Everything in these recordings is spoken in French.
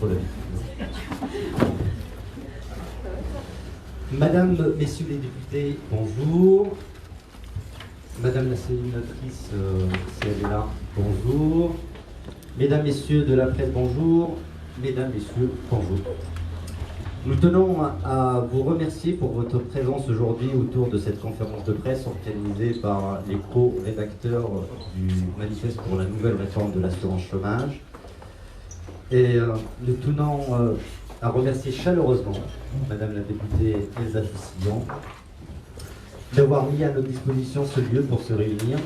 trop l'habitude. Madame, Messieurs les députés, bonjour. Madame la sénatrice, si elle est là, bonjour. Mesdames, Messieurs de la presse, bonjour. Mesdames, Messieurs, bonjour. Nous tenons à vous remercier pour votre présence aujourd'hui autour de cette conférence de presse organisée par les co-rédacteurs du manifeste pour la nouvelle réforme de l'assurance chômage. Et nous tenons à remercier chaleureusement Madame la députée Elsa Fissillon d'avoir mis à notre disposition ce lieu pour se réunir.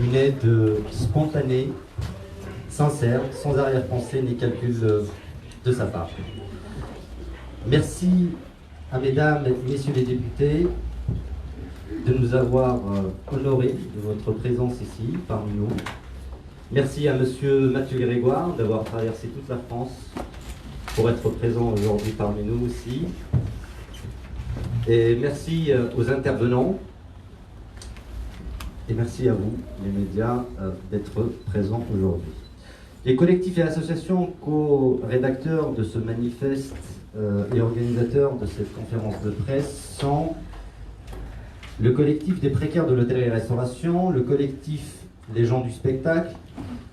Une aide spontanée, sincère, sans arrière-pensée ni calcul de sa part. Merci à Mesdames et Messieurs les députés de nous avoir honorés de votre présence ici, parmi nous. Merci à Monsieur Mathieu Grégoire d'avoir traversé toute la France pour être présent aujourd'hui parmi nous aussi. Et merci aux intervenants. Et merci à vous, les médias, d'être présents aujourd'hui. Les collectifs et associations co-rédacteurs de ce manifeste et organisateurs de cette conférence de presse sont le collectif des précaires de l'hôtellerie-restauration, le collectif des gens du spectacle,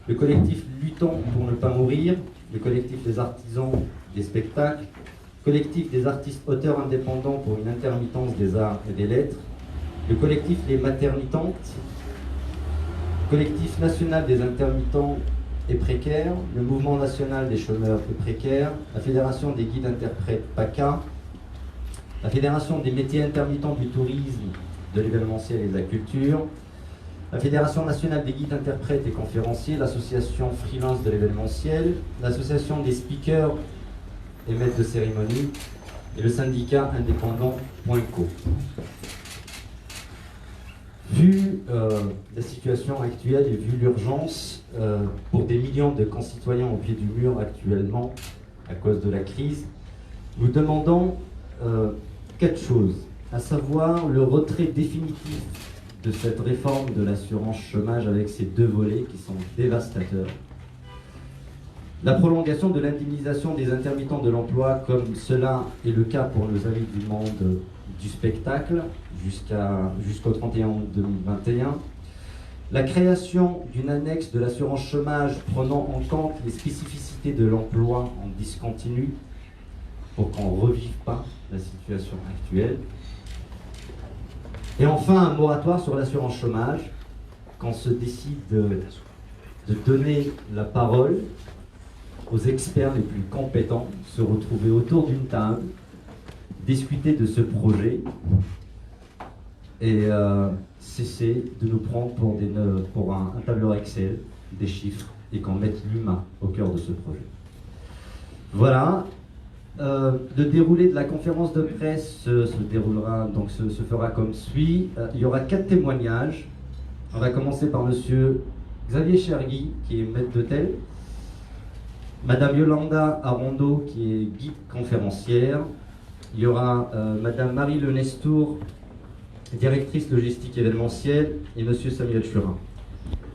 le collectif Luttons pour ne pas mourir, le collectif des artisans des spectacles, le collectif des artistes auteurs indépendants pour une intermittence des arts et des lettres, le collectif Les Maternitantes, le collectif national des intermittents et précaires, le mouvement national des chômeurs et précaires, la fédération des guides interprètes PACA, la fédération des métiers intermittents du tourisme, de l'événementiel et de la culture, la fédération nationale des guides interprètes et conférenciers, l'association freelance de l'événementiel, l'association des speakers et maîtres de cérémonie et le syndicat indépendant .co. Vu la situation actuelle et vu l'urgence pour des millions de concitoyens au pied du mur actuellement à cause de la crise, nous demandons quatre choses, à savoir le retrait définitif de cette réforme de l'assurance chômage avec ses deux volets qui sont dévastateurs, la prolongation de l'indemnisation des intermittents de l'emploi comme cela est le cas pour nos amis du monde du spectacle jusqu'au 31 août 2021, la création d'une annexe de l'assurance chômage prenant en compte les spécificités de l'emploi en discontinu pour qu'on ne revive pas la situation actuelle, et enfin un moratoire sur l'assurance chômage quand on se décide de donner la parole aux experts les plus compétents, se retrouver autour d'une table, discuter de ce projet et cesser de nous prendre pour un tableur Excel, des chiffres, et qu'on mette l'humain au cœur de ce projet. Voilà. Le déroulé de la conférence de presse se fera comme suit. Il y aura 4 témoignages. On va commencer par monsieur Xavier Chergui, qui est maître d'hôtel, madame Yolanda Arondo, qui est guide conférencière. Il y aura madame Marie Le Nestour, directrice logistique événementielle, et monsieur Samuel Churin.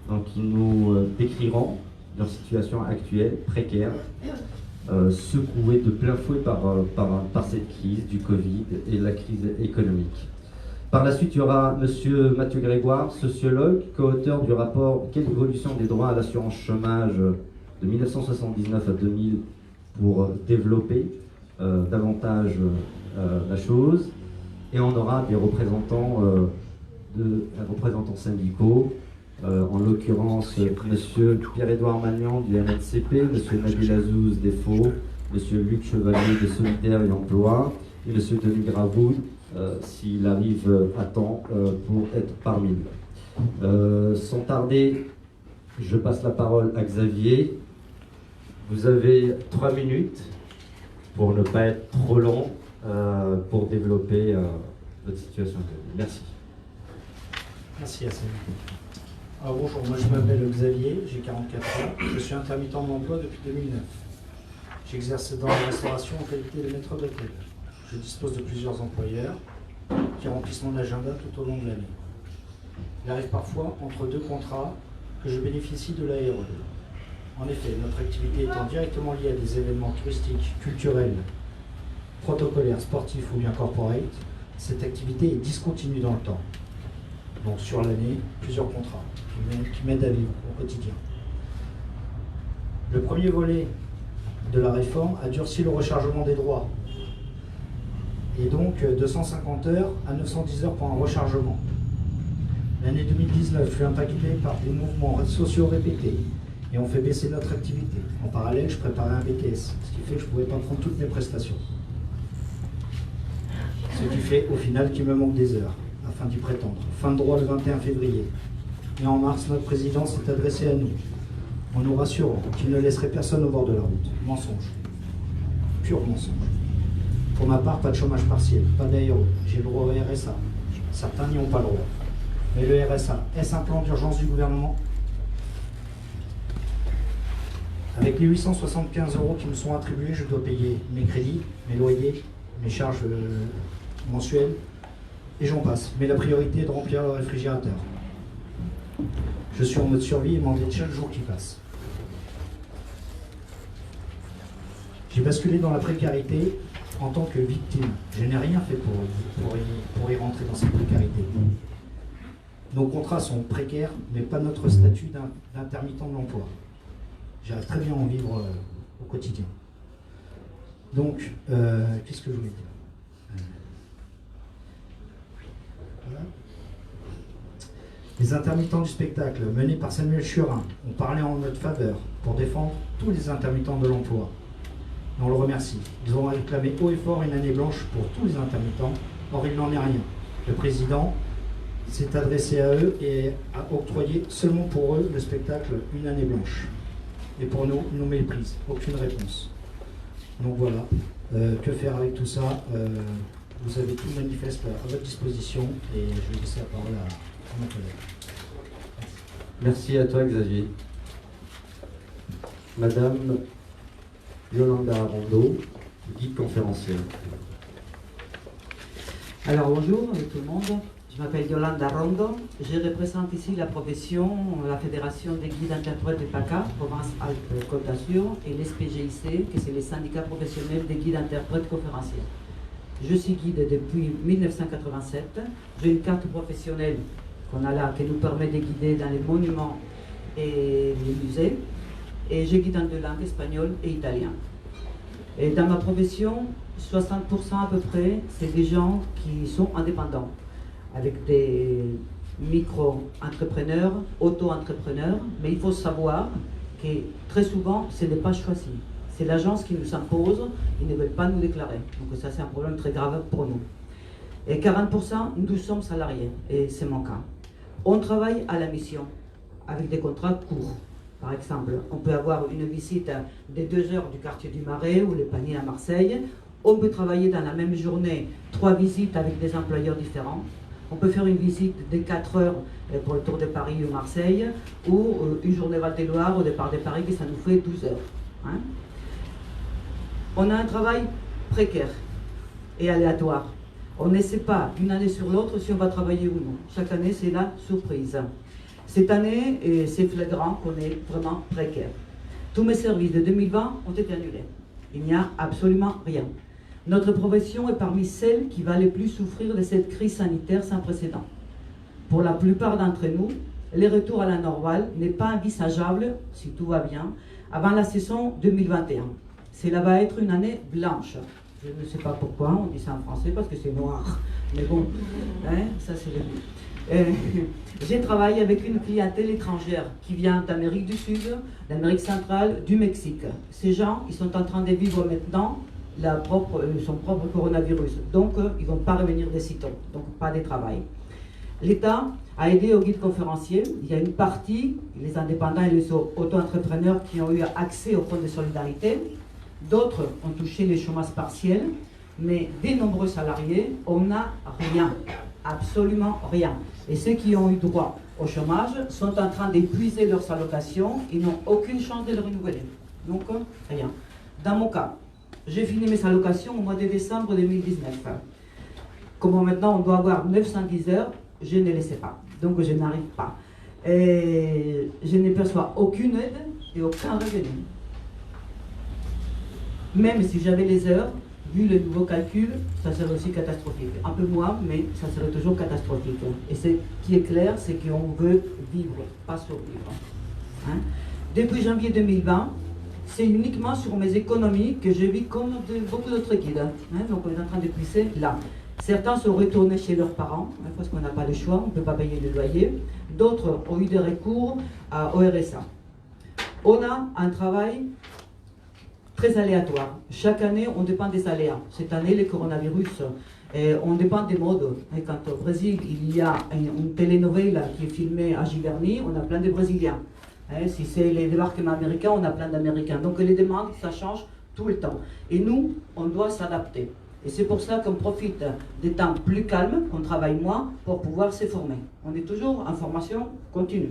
Donc ils nous décriront leur situation actuelle, précaire, secouée de plein fouet par cette crise du Covid et la crise économique. Par la suite, il y aura monsieur Mathieu Grégoire, sociologue, co-auteur du rapport « Quelle évolution des droits à l'assurance chômage de 1979 à 2000 pour développer davantage la chose ». Et on aura des représentants syndicaux, en l'occurrence monsieur Pierre-Édouard Magnan du MNCP, monsieur Nabil Azouz des Faux, monsieur Luc Chevalier des Solidaires et Emploi, et monsieur Denis Gravoud, s'il arrive à temps pour être parmi nous. Sans tarder, je passe la parole à Xavier. Vous avez 3 minutes pour ne pas être trop long pour développer votre situation. Merci. Merci Hassan. Alors bonjour, moi je m'appelle Xavier, j'ai 44 ans, je suis intermittent d'emploi depuis 2009. J'exerce dans la restauration en qualité de maître d'hôtel. Je dispose de plusieurs employeurs qui remplissent mon agenda tout au long de l'année. Il arrive parfois, entre 2 contrats, que je bénéficie de l'ARE. En effet, notre activité étant directement liée à des événements touristiques, culturels, protocolaires, sportifs ou bien corporate, cette activité est discontinue dans le temps. Donc sur l'année, plusieurs contrats qui m'aident à vivre au quotidien. Le premier volet de la réforme a durci le rechargement des droits. Et donc de 150 heures à 910 heures pour un rechargement. L'année 2019 fut impactée par des mouvements sociaux répétés et ont fait baisser notre activité. En parallèle, je préparais un BTS, ce qui fait que je ne pouvais pas prendre toutes mes prestations. Ce qui fait au final qu'il me manque des heures afin d'y prétendre. Fin de droit le 21 février. Et en mars, notre président s'est adressé à nous en nous rassurant qu'il ne laisserait personne au bord de la route. Mensonge. Pur mensonge. Pour ma part, pas de chômage partiel, pas d'ARE. J'ai le droit au RSA. Certains n'y ont pas le droit. Mais le RSA, est-ce un plan d'urgence du gouvernement? Avec les 875 € qui me sont attribués, je dois payer mes crédits, mes loyers, mes charges mensuelles, et j'en passe. Mais la priorité est de remplir le réfrigérateur. Je suis en mode survie et m'endette chaque jour qui passe. J'ai basculé dans la précarité en tant que victime. Je n'ai rien fait pour y rentrer dans cette précarité. Nos contrats sont précaires, mais pas notre statut d'intermittent de l'emploi. J'arrive très bien à en vivre au quotidien. Donc, qu'est-ce que je voulais dire? Voilà. Les intermittents du spectacle, menés par Samuel Churin, ont parlé en notre faveur pour défendre tous les intermittents de l'emploi. Et on le remercie. Ils ont réclamé haut et fort une année blanche pour tous les intermittents, or il n'en est rien. Le président s'est adressé à eux et a octroyé seulement pour eux le spectacle une année blanche. Et pour nous, ils nous méprisent. Aucune réponse. Donc voilà. Que faire avec tout ça? Vous avez tout le manifeste à votre disposition et je vais laisser la parole à mon collègue. Merci à toi, Xavier. Madame Yolanda Rondo, guide conférencière. Alors bonjour tout le monde, je m'appelle Yolanda Rondo, je représente ici la profession, la Fédération des guides interprètes de PACA, Provence-Alpes-Côte d'Azur, et l'SPGIC, qui c'est les syndicats professionnels des guides interprètes conférenciers. Je suis guide depuis 1987, j'ai une carte professionnelle qu'on a là, qui nous permet de guider dans les monuments et les musées, et je guide en deux langues, espagnol et italien. Et dans ma profession, 60% à peu près, c'est des gens qui sont indépendants, avec des micro-entrepreneurs, auto-entrepreneurs, mais il faut savoir que très souvent, ce n'est pas choisi. C'est l'agence qui nous impose, ils ne veulent pas nous déclarer. Donc ça, c'est un problème très grave pour nous. Et 40%, nous sommes salariés, et c'est mon cas. On travaille à la mission, avec des contrats courts. Par exemple, on peut avoir une visite de 2 heures du quartier du Marais ou le Panier à Marseille. On peut travailler dans la même journée 3 visites avec des employeurs différents. On peut faire une visite de 4 heures pour le Tour de Paris ou Marseille, ou une journée Val-de-Loire au départ de Paris, et ça nous fait 12 heures. Hein? On a un travail précaire et aléatoire. On ne sait pas d'une année sur l'autre si on va travailler ou non. Chaque année, c'est la surprise. Cette année, c'est flagrant qu'on est vraiment précaire. Tous mes services de 2020 ont été annulés. Il n'y a absolument rien. Notre profession est parmi celles qui va le plus souffrir de cette crise sanitaire sans précédent. Pour la plupart d'entre nous, le retour à la normale n'est pas envisageable, si tout va bien, avant la saison 2021. Cela va être une année blanche. Je ne sais pas pourquoi, on dit ça en français parce que c'est noir. Mais bon, hein, ça c'est le but. J'ai travaillé avec une clientèle étrangère qui vient d'Amérique du Sud, d'Amérique centrale, du Mexique. Ces gens, ils sont en train de vivre maintenant son propre coronavirus. Donc, ils ne vont pas revenir de sitôt. Donc, pas de travail. L'État a aidé aux guides conférenciers. Il y a une partie, les indépendants et les auto-entrepreneurs qui ont eu accès au fonds de solidarité. D'autres ont touché les chômages partiels. Mais des nombreux salariés, on n'a rien. Absolument rien. Et ceux qui ont eu droit au chômage sont en train d'épuiser leurs allocations. Ils n'ont aucune chance de le renouveler. Donc, rien. Dans mon cas, j'ai fini mes allocations au mois de décembre 2019. Comme maintenant on doit avoir 910 heures, je ne les sais pas. Donc je n'arrive pas. Et je ne perçois aucune aide et aucun revenu. Même si j'avais les heures, vu le nouveau calcul, ça serait aussi catastrophique. Un peu moins, mais ça serait toujours catastrophique. Et ce qui est clair, c'est qu'on veut vivre, pas survivre. Hein? Depuis janvier 2020, c'est uniquement sur mes économies que je vis comme beaucoup d'autres guides. Hein? Donc on est en train de puiser là. Certains sont retournés chez leurs parents, hein, parce qu'on n'a pas le choix, on ne peut pas payer le loyer. D'autres ont eu des recours au RSA. On a un travail très aléatoire. Chaque année, on dépend des aléas. Cette année, le coronavirus, on dépend des modes. Et quand au Brésil, il y a une telenovela qui est filmée à Giverny, on a plein de Brésiliens. Si c'est les débarquements américains, on a plein d'Américains. Donc les demandes, ça change tout le temps. Et nous, on doit s'adapter. Et c'est pour ça qu'on profite des temps plus calmes, qu'on travaille moins, pour pouvoir se former. On est toujours en formation continue.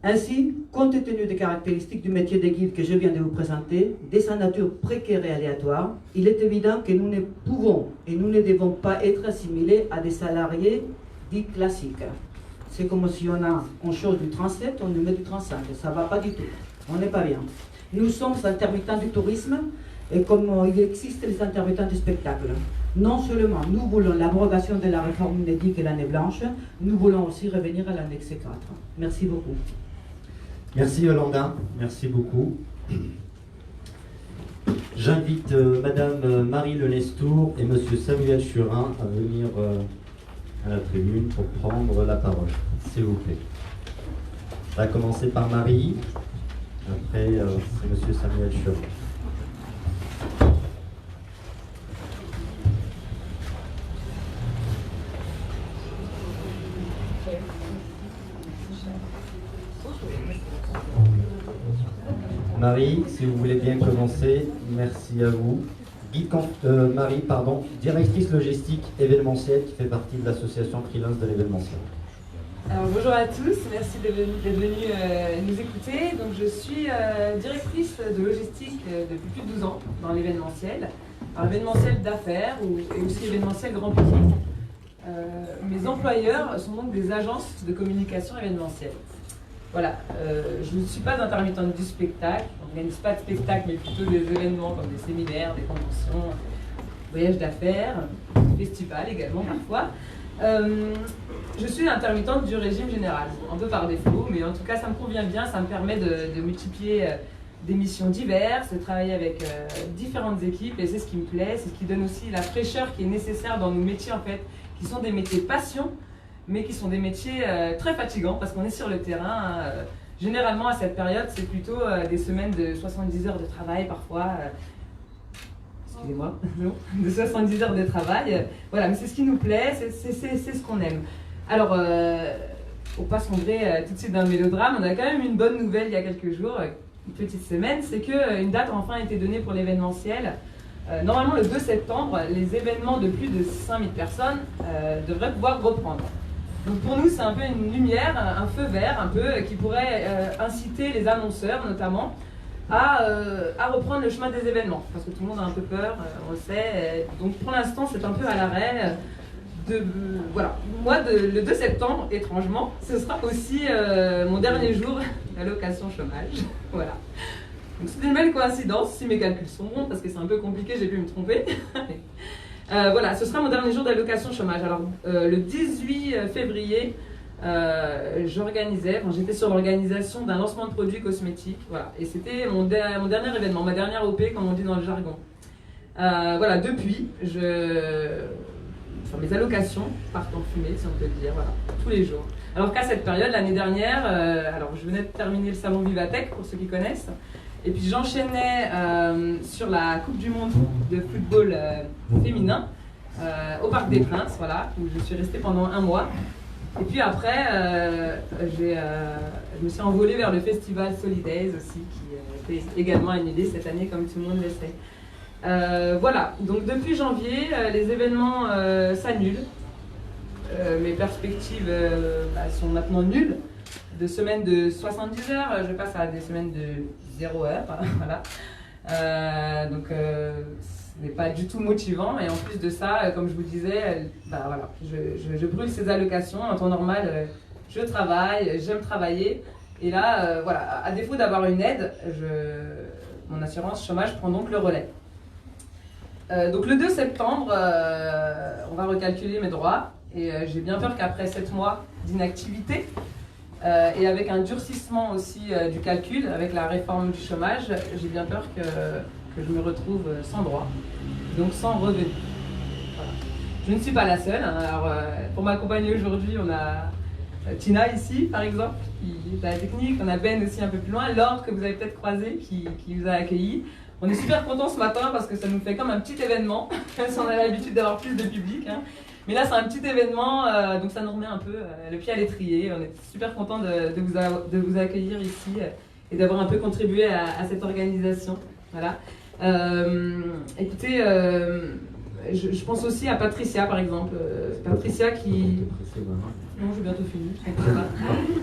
Ainsi, compte tenu des caractéristiques du métier de guide que je viens de vous présenter, de sa nature précaire et aléatoire, il est évident que nous ne pouvons et nous ne devons pas être assimilés à des salariés dits classiques. C'est comme si on chose du 37, on nous met du 35. Ça ne va pas du tout. On n'est pas bien. Nous sommes intermittents du tourisme et comme il existe les intermittents du spectacle. Non seulement nous voulons l'abrogation de la réforme inédite et l'année blanche, nous voulons aussi revenir à l'annexe 4. Merci beaucoup. Merci Yolanda, merci beaucoup. J'invite Madame Marie Lenestour et Monsieur Samuel Churin à venir à la tribune pour prendre la parole, s'il vous plaît. On va commencer par Marie, après c'est Monsieur Samuel Churin. Marie, si vous voulez bien commencer, merci à vous. Marie, directrice logistique événementielle qui fait partie de l'association Freelance de l'événementiel. Alors bonjour à tous, merci d'être venus nous écouter. Donc je suis directrice de logistique depuis plus de 12 ans dans l'événementiel. Alors l'événementiel d'affaires et aussi l'événementiel grand public. Mes employeurs sont donc des agences de communication événementielle. Voilà, je ne suis pas intermittente du spectacle, on n'organise pas de spectacle, mais plutôt des événements comme des séminaires, des conventions, voyages d'affaires, festivals également parfois. Je suis intermittente du régime général, un peu par défaut, mais en tout cas ça me convient bien, ça me permet de multiplier des missions diverses, de travailler avec différentes équipes, et c'est ce qui me plaît, c'est ce qui donne aussi la fraîcheur qui est nécessaire dans nos métiers en fait, qui sont des métiers passion, mais qui sont des métiers très fatigants parce qu'on est sur le terrain. Généralement, à cette période, c'est plutôt des semaines de 70 heures de travail parfois. Excusez-moi, de 70 heures de travail. Voilà, mais c'est ce qui nous plaît, c'est ce qu'on aime. Alors, pour pas sombrer tout de suite dans le mélodrame, on a quand même une bonne nouvelle il y a quelques jours, une petite semaine, c'est qu'une date a enfin été donnée pour l'événementiel. Normalement, le 2 septembre, les événements de plus de 5000 personnes devraient pouvoir reprendre. Donc pour nous, c'est un peu une lumière, un feu vert, un peu, qui pourrait inciter les annonceurs, notamment, à reprendre le chemin des événements. Parce que tout le monde a un peu peur, on le sait. Donc pour l'instant, c'est un peu à l'arrêt. Voilà. Moi, le 2 septembre, étrangement, ce sera aussi mon dernier jour d'allocation chômage. Voilà. Donc c'est une belle coïncidence, si mes calculs sont bons, parce que c'est un peu compliqué, j'ai pu me tromper. Voilà, ce sera mon dernier jour d'allocation chômage. Alors, le 18 février, j'étais sur l'organisation d'un lancement de produits cosmétiques. Voilà, et c'était mon dernier événement, ma dernière OP, comme on dit dans le jargon. Voilà, depuis, mes allocations partent en fumée, si on peut le dire, voilà, tous les jours. Alors qu'à cette période, l'année dernière, alors je venais de terminer le salon Vivatech, pour ceux qui connaissent. Et puis j'enchaînais sur la Coupe du Monde de football féminin au Parc des Princes, voilà, où je suis restée pendant 1 mois. Et puis après, je me suis envolée vers le festival Solidays aussi, qui était également annulé cette année, comme tout le monde le sait. Voilà, donc depuis janvier, les événements s'annulent. Mes perspectives sont maintenant nulles. De semaines de 70 heures, je passe à des semaines de 0 heure, voilà. Donc ce n'est pas du tout motivant, et en plus de ça, comme je vous disais, voilà, je brûle ces allocations. En temps normal, je travaille, j'aime travailler, Et là, voilà, à défaut d'avoir une aide, mon assurance chômage prend donc le relais. Donc le 2 septembre, on va recalculer mes droits et j'ai bien peur qu'après 7 mois d'inactivité et avec un durcissement aussi du calcul, avec la réforme du chômage, j'ai bien peur que je me retrouve sans droit, donc sans revenu. Voilà. Je ne suis pas la seule, hein. Alors, pour m'accompagner aujourd'hui, on a Tina ici, par exemple, qui est à la technique, on a Ben aussi un peu plus loin, Laure que vous avez peut-être croisé, qui vous a accueilli. On est super contents ce matin parce que ça nous fait comme un petit événement, même si on a l'habitude d'avoir plus de public. Hein. Mais là, c'est un petit événement, donc ça nous remet un peu le pied à l'étrier. On est super contents de vous accueillir ici et d'avoir un peu contribué à cette organisation. Voilà. Écoutez, je pense aussi à Patricia, par exemple. Patricia qui... Non, j'ai bientôt fini.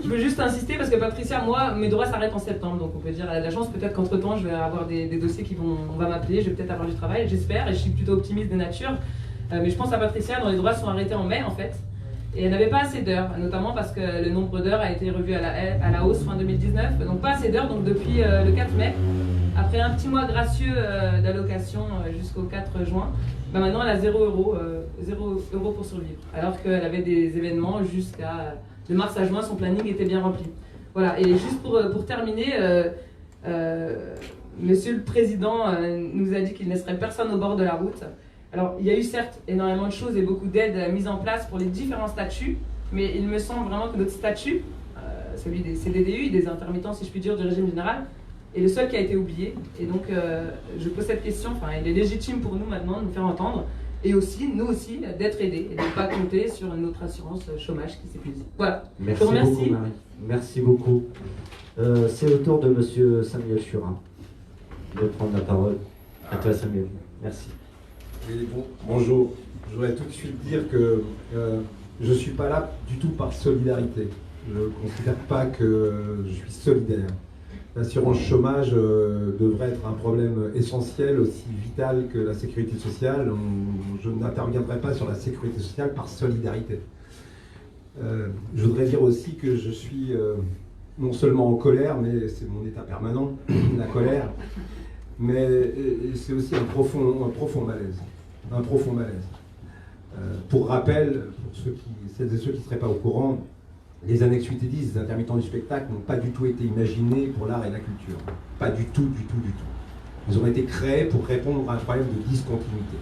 Je veux juste insister parce que Patricia, moi, mes droits s'arrêtent en septembre. Donc on peut dire, elle a de la chance, peut-être qu'entre-temps, je vais avoir des dossiers on va m'appeler, je vais peut-être avoir du travail, j'espère, et je suis plutôt optimiste de nature. Mais je pense à Patricia, dont les droits sont arrêtés en mai, en fait. Et elle n'avait pas assez d'heures, notamment parce que le nombre d'heures a été revu à la hausse fin 2019. Donc pas assez d'heures, donc depuis le 4 mai, après un petit mois gracieux d'allocation jusqu'au 4 juin, bah maintenant elle a 0 € pour survivre. Alors qu'elle avait des événements jusqu'à de mars à juin, son planning était bien rempli. Voilà, et juste pour terminer, Monsieur le Président nous a dit qu'il ne laisserait personne au bord de la route. Alors, il y a eu certes énormément de choses et beaucoup d'aides mises en place pour les différents statuts, mais il me semble vraiment que notre statut, celui des CDDU, des intermittents, si je puis dire, du régime général, est le seul qui a été oublié. Et donc, je pose cette question, il est légitime pour nous maintenant de nous faire entendre, et aussi, nous aussi, d'être aidés, et de ne pas compter sur notre assurance chômage qui s'épuise. Voilà, Merci je vous remercie. beaucoup, Marie. Merci beaucoup. C'est au tour de Monsieur Samuel Churin de prendre la parole. À toi, Samuel. Merci. Oui, bonjour. Je voudrais tout de suite dire que je ne suis pas là du tout par solidarité. Je ne considère pas que je suis solidaire. L'assurance chômage devrait être un problème essentiel, aussi vital que la sécurité sociale. Je n'interviendrai pas sur la sécurité sociale par solidarité. Je voudrais dire aussi que je suis non seulement en colère, mais c'est mon état permanent, la colère, mais c'est aussi un profond malaise. Un profond malaise. Pour rappel, pour celles et ceux qui ne seraient pas au courant, les annexes 8 et 10 des intermittents du spectacle n'ont pas du tout été imaginés pour l'art et la culture. Pas du tout. Ils ont été créés pour répondre à un problème de discontinuité.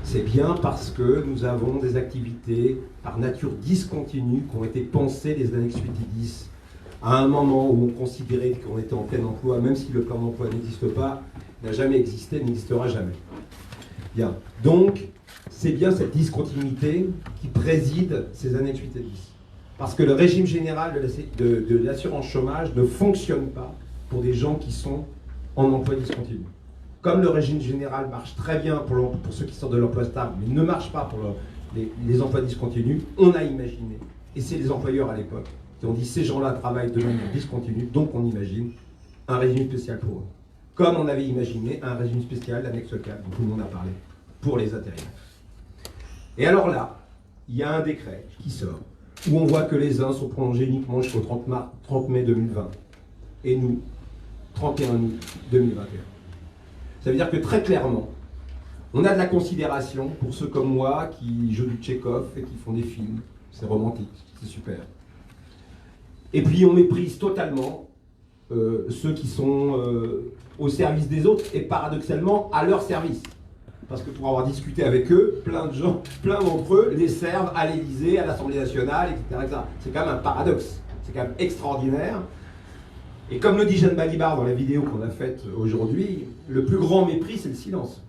C'est bien parce que nous avons des activités par nature discontinues qui ont été pensées les annexes 8 et 10 à un moment où on considérait qu'on était en plein emploi, même si le plan d'emploi n'existe pas, n'a jamais existé, n'existera jamais. Bien. Donc, c'est bien cette discontinuité qui préside ces annexes 8 et 10. Parce que le régime général de l'assurance chômage ne fonctionne pas pour des gens qui sont en emploi discontinu. Comme le régime général marche très bien pour ceux qui sortent de l'emploi stable, mais ne marche pas pour les emplois discontinus, on a imaginé, et c'est les employeurs à l'époque qui ont dit ces gens-là travaillent de manière discontinue, donc on imagine un régime spécial pour eux. Comme on avait imaginé un régime spécial, l'annexe 4, dont tout le monde a parlé, pour les intérimaires. Et alors là, il y a un décret qui sort, où on voit que les uns sont prolongés uniquement jusqu'au 30 mai 2020, et nous, 31 août 2021. Ça veut dire que très clairement, on a de la considération pour ceux comme moi qui jouent du Tchekhov et qui font des films. C'est romantique, c'est super. Et puis on méprise totalement ceux qui sont au service des autres et paradoxalement à leur service. Parce que pour avoir discuté avec eux, plein d'entre eux les servent à l'Élysée, à l'Assemblée nationale, etc. C'est quand même un paradoxe, c'est quand même extraordinaire. Et comme le dit Jeanne Balibar dans la vidéo qu'on a faite aujourd'hui, le plus grand mépris, c'est le silence.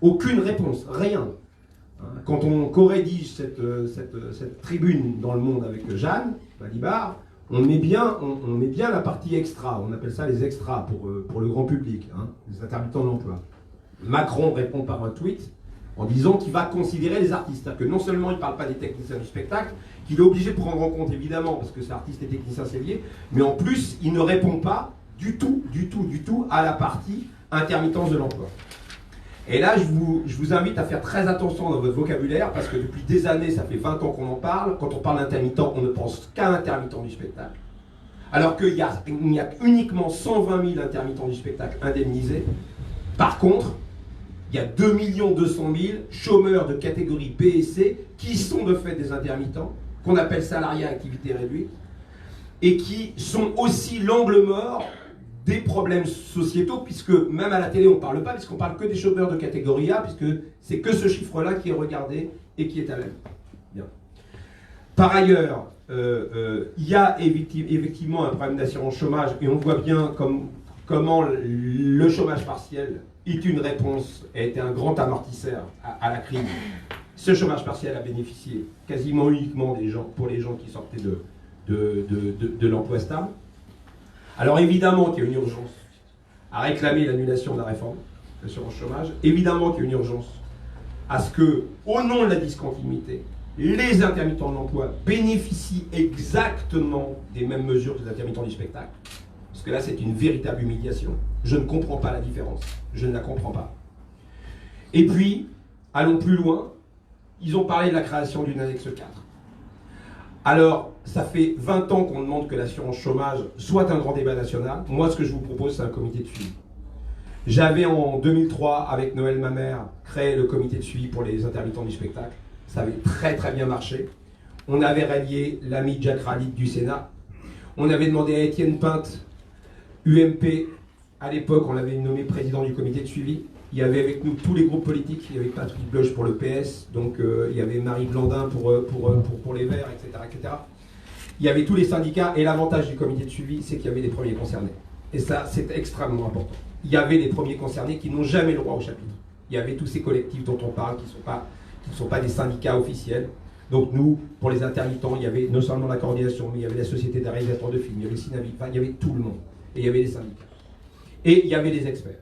Aucune réponse, rien. Quand on co-rédige cette tribune dans Le Monde avec Jeanne Balibar, on met bien la partie extra, on appelle ça les extras pour le grand public, les intermittents de l'emploi. Macron répond par un tweet en disant qu'il va considérer les artistes. C'est-à-dire que non seulement il ne parle pas des techniciens du spectacle, qu'il est obligé de prendre en compte évidemment, parce que c'est artiste et technicien c'est lié, mais en plus il ne répond pas du tout à la partie intermittence de l'emploi. Et là je vous invite à faire très attention dans votre vocabulaire, parce que depuis des années, ça fait 20 ans qu'on en parle, quand on parle d'intermittent, on ne pense qu'à l'intermittent du spectacle. alors qu'il y a uniquement 120 000 intermittents du spectacle indemnisés. Par contre, il y a 2 200 000 chômeurs de catégorie B et C qui sont de fait des intermittents, qu'on appelle salariés à activité réduite, et qui sont aussi l'angle mort des problèmes sociétaux, puisque même à la télé on ne parle pas, puisqu'on parle que des chômeurs de catégorie A, puisque c'est que ce chiffre-là qui est regardé et qui est à l'aide. Bien. Par ailleurs, il y a effectivement un problème d'assurance chômage, et on voit bien comment le chômage partiel est une réponse, a été un grand amortisseur à la crise. Ce chômage partiel a bénéficié quasiment uniquement pour les gens qui sortaient de l'emploi stable. Alors évidemment qu'il y a une urgence à réclamer l'annulation de la réforme de l'assurance chômage, évidemment qu'il y a une urgence à ce que, au nom de la discontinuité, les intermittents de l'emploi bénéficient exactement des mêmes mesures que les intermittents du spectacle. Parce que là, c'est une véritable humiliation. Je ne comprends pas la différence. Je ne la comprends pas. Et puis, allons plus loin. Ils ont parlé de la création d'une annexe 4. Alors, ça fait 20 ans qu'on demande que l'assurance chômage soit un grand débat national. Moi, ce que je vous propose, c'est un comité de suivi. J'avais en 2003, avec Noël Mamère, créé le comité de suivi pour les intermittents du spectacle. Ça avait très très bien marché. On avait rallié l'ami Jack Rallick du Sénat. On avait demandé à Étienne Pinte, UMP, à l'époque, on l'avait nommé président du comité de suivi. Il y avait avec nous tous les groupes politiques. Il y avait Patrick Bloch pour le PS, donc il y avait Marie Blandin pour les Verts, etc., etc. Il y avait tous les syndicats, et l'avantage du comité de suivi, c'est qu'il y avait les premiers concernés. Et ça, c'est extrêmement important. Il y avait les premiers concernés qui n'ont jamais le droit au chapitre. Il y avait tous ces collectifs dont on parle qui ne sont pas des syndicats officiels. Donc nous, pour les intermittents, il y avait non seulement la coordination, mais il y avait la société des réalisateurs de films, il y avait le Cinavi, enfin, il y avait tout le monde. Et il y avait les syndicats. Et il y avait les experts.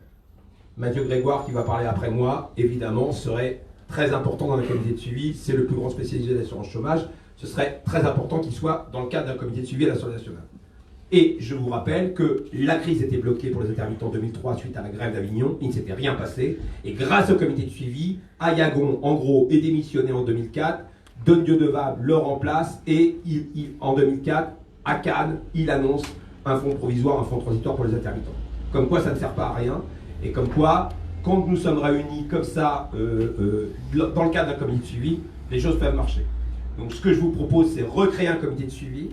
Mathieu Grégoire, qui va parler après moi, évidemment, serait très important dans le comité de suivi. C'est le plus grand spécialisé de l'assurance chômage. Ce serait très important qu'il soit dans le cadre d'un comité de suivi à l'Assemblée nationale. Et je vous rappelle que la crise était bloquée pour les intermittents en 2003 suite à la grève d'Avignon. Il ne s'était rien passé. Et grâce au comité de suivi, Ayagon, en gros, est démissionné en 2004. Don Dieudevable le remplace. Et en 2004, à Cannes, il annonce un fonds provisoire, un fonds transitoire pour les intermittents. Comme quoi, ça ne sert pas à rien. Et comme quoi, quand nous sommes réunis comme ça, dans le cadre d'un comité de suivi, les choses peuvent marcher. Donc ce que je vous propose, c'est recréer un comité de suivi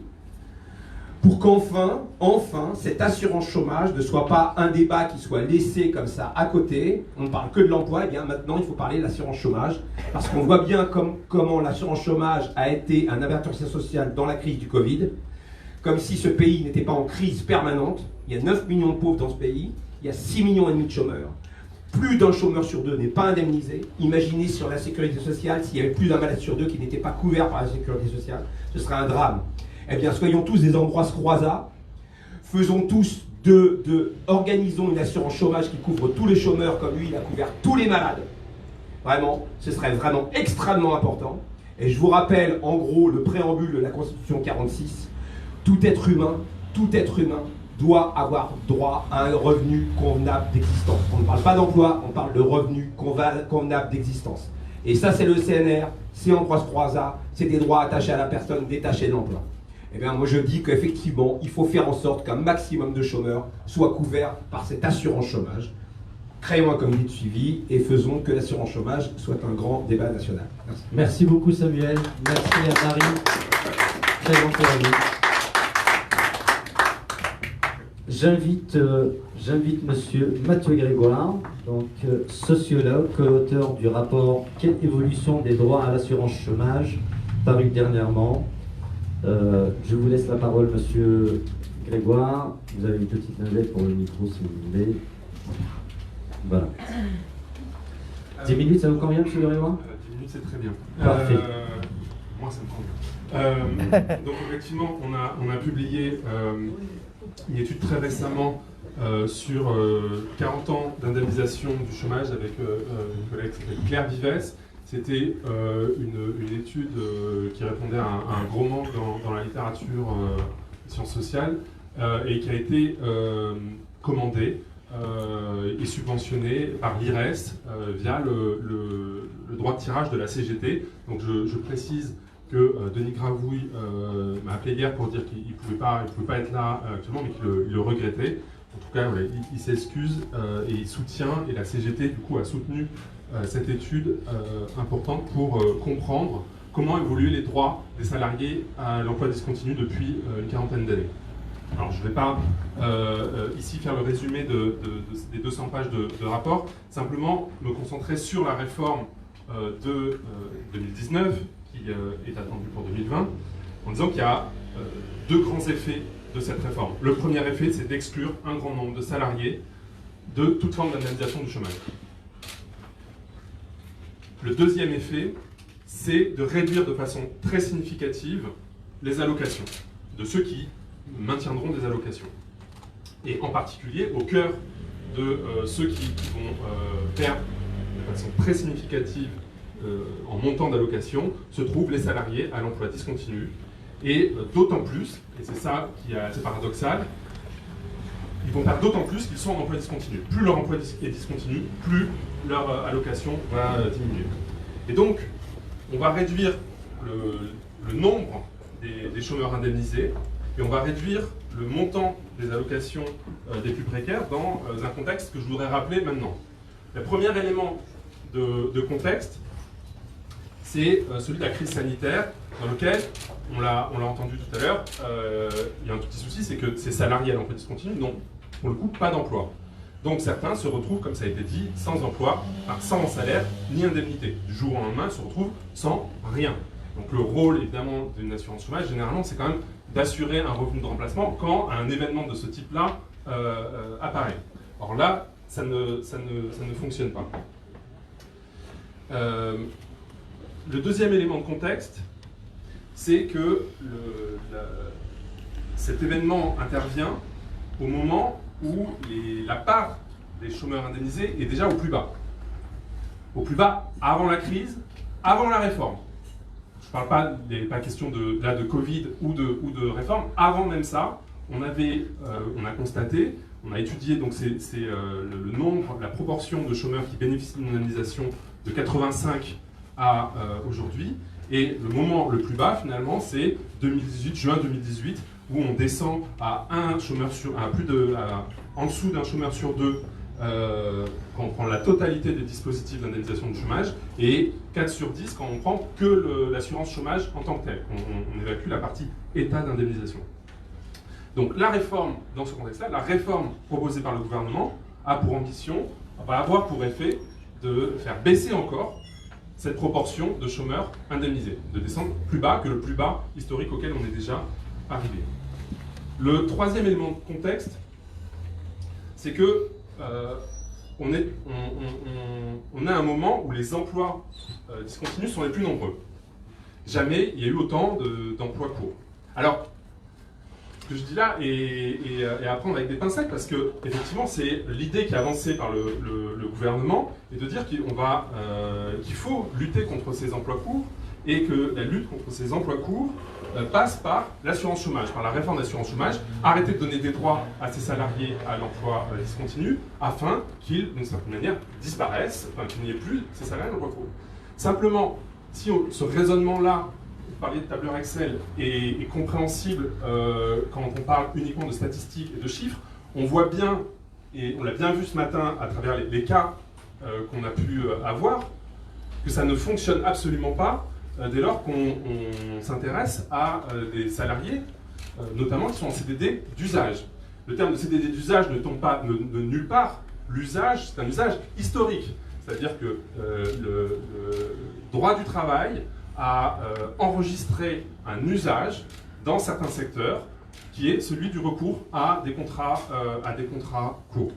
pour qu'enfin, cette assurance chômage ne soit pas un débat qui soit laissé comme ça à côté. On ne parle que de l'emploi, et bien maintenant il faut parler de l'assurance chômage, parce qu'on voit bien comment l'assurance chômage a été un avertisseur social dans la crise du Covid, comme si ce pays n'était pas en crise permanente. Il y a 9 millions de pauvres dans ce pays, il y a 6,5 millions de chômeurs. Plus d'un chômeur sur deux n'est pas indemnisé. Imaginez sur la sécurité sociale, s'il y avait plus d'un malade sur deux qui n'était pas couvert par la sécurité sociale, ce serait un drame. Eh bien, soyons tous des Ambroise Croizat, faisons tous organisons une assurance chômage qui couvre tous les chômeurs comme lui, il a couvert tous les malades. Vraiment, ce serait vraiment extrêmement important. Et je vous rappelle, en gros, le préambule de la Constitution 46, tout être humain doit avoir droit à un revenu convenable d'existence. On ne parle pas d'emploi, on parle de revenu convenable d'existence. Et ça, c'est le CNR, c'est Ambroise Croizat, c'est des droits attachés à la personne détachée de l'emploi. Eh bien, moi je dis qu'effectivement, il faut faire en sorte qu'un maximum de chômeurs soient couverts par cette assurance chômage. Créons un comité de suivi et faisons que l'assurance chômage soit un grand débat national. Merci. Merci beaucoup Samuel, merci à Marie. Très bon interview. J'invite monsieur Mathieu Grégoire, donc sociologue, co-auteur du rapport « Quelle évolution des droits à l'assurance chômage » paru dernièrement. Je vous laisse la parole, monsieur Grégoire. Vous avez une petite navette pour le micro si vous voulez. Voilà. 10 minutes, ça vous convient, monsieur Grégoire? 10 minutes, c'est très bien. Parfait. Moi, ça me convient. Donc, effectivement, on a publié une étude très récemment sur 40 ans d'indemnisation du chômage avec une collègue qui s'appelle Claire Vives. C'était une étude qui répondait à un gros manque dans la littérature sciences sociales et qui a été commandée et subventionnée par l'IRES via le droit de tirage de la CGT. Donc je précise que Denis Gravouille m'a appelé hier pour dire qu'il ne pouvait pas être là actuellement, mais qu'il le regrettait. En tout cas, voilà, il s'excuse et il soutient, et la CGT du coup a soutenu cette étude importante pour comprendre comment évoluer les droits des salariés à l'emploi discontinu depuis une quarantaine d'années. Alors je ne vais pas ici faire le résumé des 200 pages de rapport, simplement me concentrer sur la réforme de 2019, qui est attendue pour 2020, en disant qu'il y a deux grands effets de cette réforme. Le premier effet, c'est d'exclure un grand nombre de salariés de toute forme d'indemnisation du chômage. Le deuxième effet, c'est de réduire de façon très significative les allocations de ceux qui maintiendront des allocations. Et en particulier, au cœur de ceux qui vont perdre de façon très significative en montant d'allocation, se trouvent les salariés à l'emploi discontinu. Et d'autant plus, et c'est ça qui est assez paradoxal, ils vont perdre d'autant plus qu'ils sont en emploi discontinu. Plus leur emploi est discontinu, plus leur allocation va diminuer. Et donc, on va réduire le nombre des chômeurs indemnisés, et on va réduire le montant des allocations des plus précaires dans un contexte que je voudrais rappeler maintenant. Le premier élément de contexte, c'est celui de la crise sanitaire, dans lequel, on l'a entendu tout à l'heure, il y a un tout petit souci, c'est que ces salariés à l'emploi discontinu n'ont, pour le coup, pas d'emploi. Donc certains se retrouvent, comme ça a été dit, sans emploi, sans salaire, ni indemnité. Du jour au lendemain, ils se retrouvent sans rien. Donc le rôle, évidemment, d'une assurance chômage, généralement, c'est quand même d'assurer un revenu de remplacement quand un événement de ce type-là apparaît. Or là, ça ne fonctionne pas. Le deuxième élément de contexte, c'est que cet événement intervient au moment où la part des chômeurs indemnisés est déjà au plus bas. Au plus bas avant la crise, avant la réforme. Je ne parle pas, il n'est pas question de Covid ou de réforme. Avant même ça, on a constaté, on a étudié, donc c'est le nombre, la proportion de chômeurs qui bénéficient d'une indemnisation de 85 à aujourd'hui. Et le moment le plus bas, finalement, c'est juin 2018, où on descend à un chômeur en dessous d'un chômeur sur deux quand on prend la totalité des dispositifs d'indemnisation du chômage, et 4 sur 10 quand on prend que l'assurance chômage en tant que telle. On évacue la partie état d'indemnisation. Donc la réforme, dans ce contexte-là, la réforme proposée par le gouvernement a pour ambition, va avoir pour effet de faire baisser encore cette proportion de chômeurs indemnisés, de descendre plus bas que le plus bas historique auquel on est déjà arrivé. Le troisième élément de contexte, c'est que on a un moment où les emplois discontinus sont les plus nombreux. Jamais il y a eu autant d'emplois courts. Alors, ce que je dis là est à prendre avec des pincettes, parce que effectivement c'est l'idée qui est avancée par le gouvernement, et de dire qu'il faut lutter contre ces emplois courts, et que la lutte contre ces emplois courts passe par l'assurance chômage, par la réforme de l'assurance chômage, arrêter de donner des droits à ces salariés à l'emploi discontinu, afin qu'ils, d'une certaine manière, disparaissent, enfin qu'il n'y ait plus ces salariés à l'emploi court. Simplement, si ce raisonnement-là, vous parliez de tableur Excel, est compréhensible quand on parle uniquement de statistiques et de chiffres, on voit bien, et on l'a bien vu ce matin à travers les cas qu'on a pu avoir, que ça ne fonctionne absolument pas dès lors qu'on s'intéresse à des salariés, notamment qui sont en CDD d'usage. Le terme de CDD d'usage ne tombe pas de nulle part. L'usage, c'est un usage historique. C'est-à-dire que le droit du travail a enregistré un usage dans certains secteurs qui est celui du recours à des contrats courts.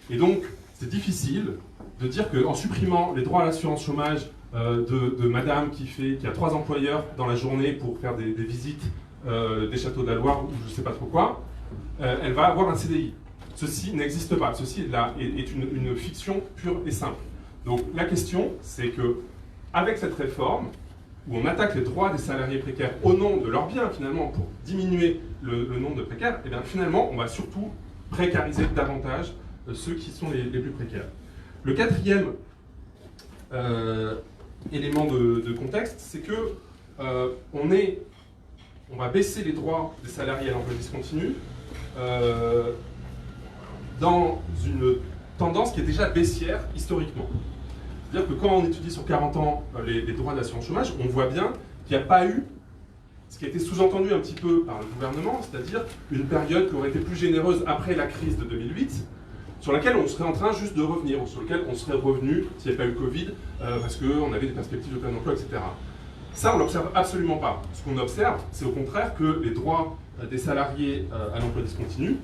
Et donc, c'est difficile de dire qu'en supprimant les droits à l'assurance chômage de madame qui a 3 employeurs dans la journée pour faire des visites des châteaux de la Loire ou je ne sais pas trop quoi, elle va avoir un CDI. Ceci n'existe pas. Ceci est une fiction pure et simple. Donc la question, c'est que avec cette réforme, où on attaque les droits des salariés précaires au nom de leurs biens, finalement, pour diminuer le nombre de précaires, et bien finalement, on va surtout précariser davantage ceux qui sont les plus précaires. Le quatrième élément de contexte, c'est que on va baisser les droits des salariés à l'emploi discontinu dans une tendance qui est déjà baissière historiquement. C'est-à-dire que quand on étudie sur 40 ans les droits de l'assurance chômage, on voit bien qu'il n'y a pas eu ce qui a été sous-entendu un petit peu par le gouvernement, c'est-à-dire une période qui aurait été plus généreuse après la crise de 2008, sur laquelle on serait en train juste de revenir, ou sur laquelle on serait revenu s'il n'y avait pas eu Covid, parce qu'on avait des perspectives de plein emploi, etc. Ça, on ne l'observe absolument pas. Ce qu'on observe, c'est au contraire que les droits des salariés à l'emploi discontinu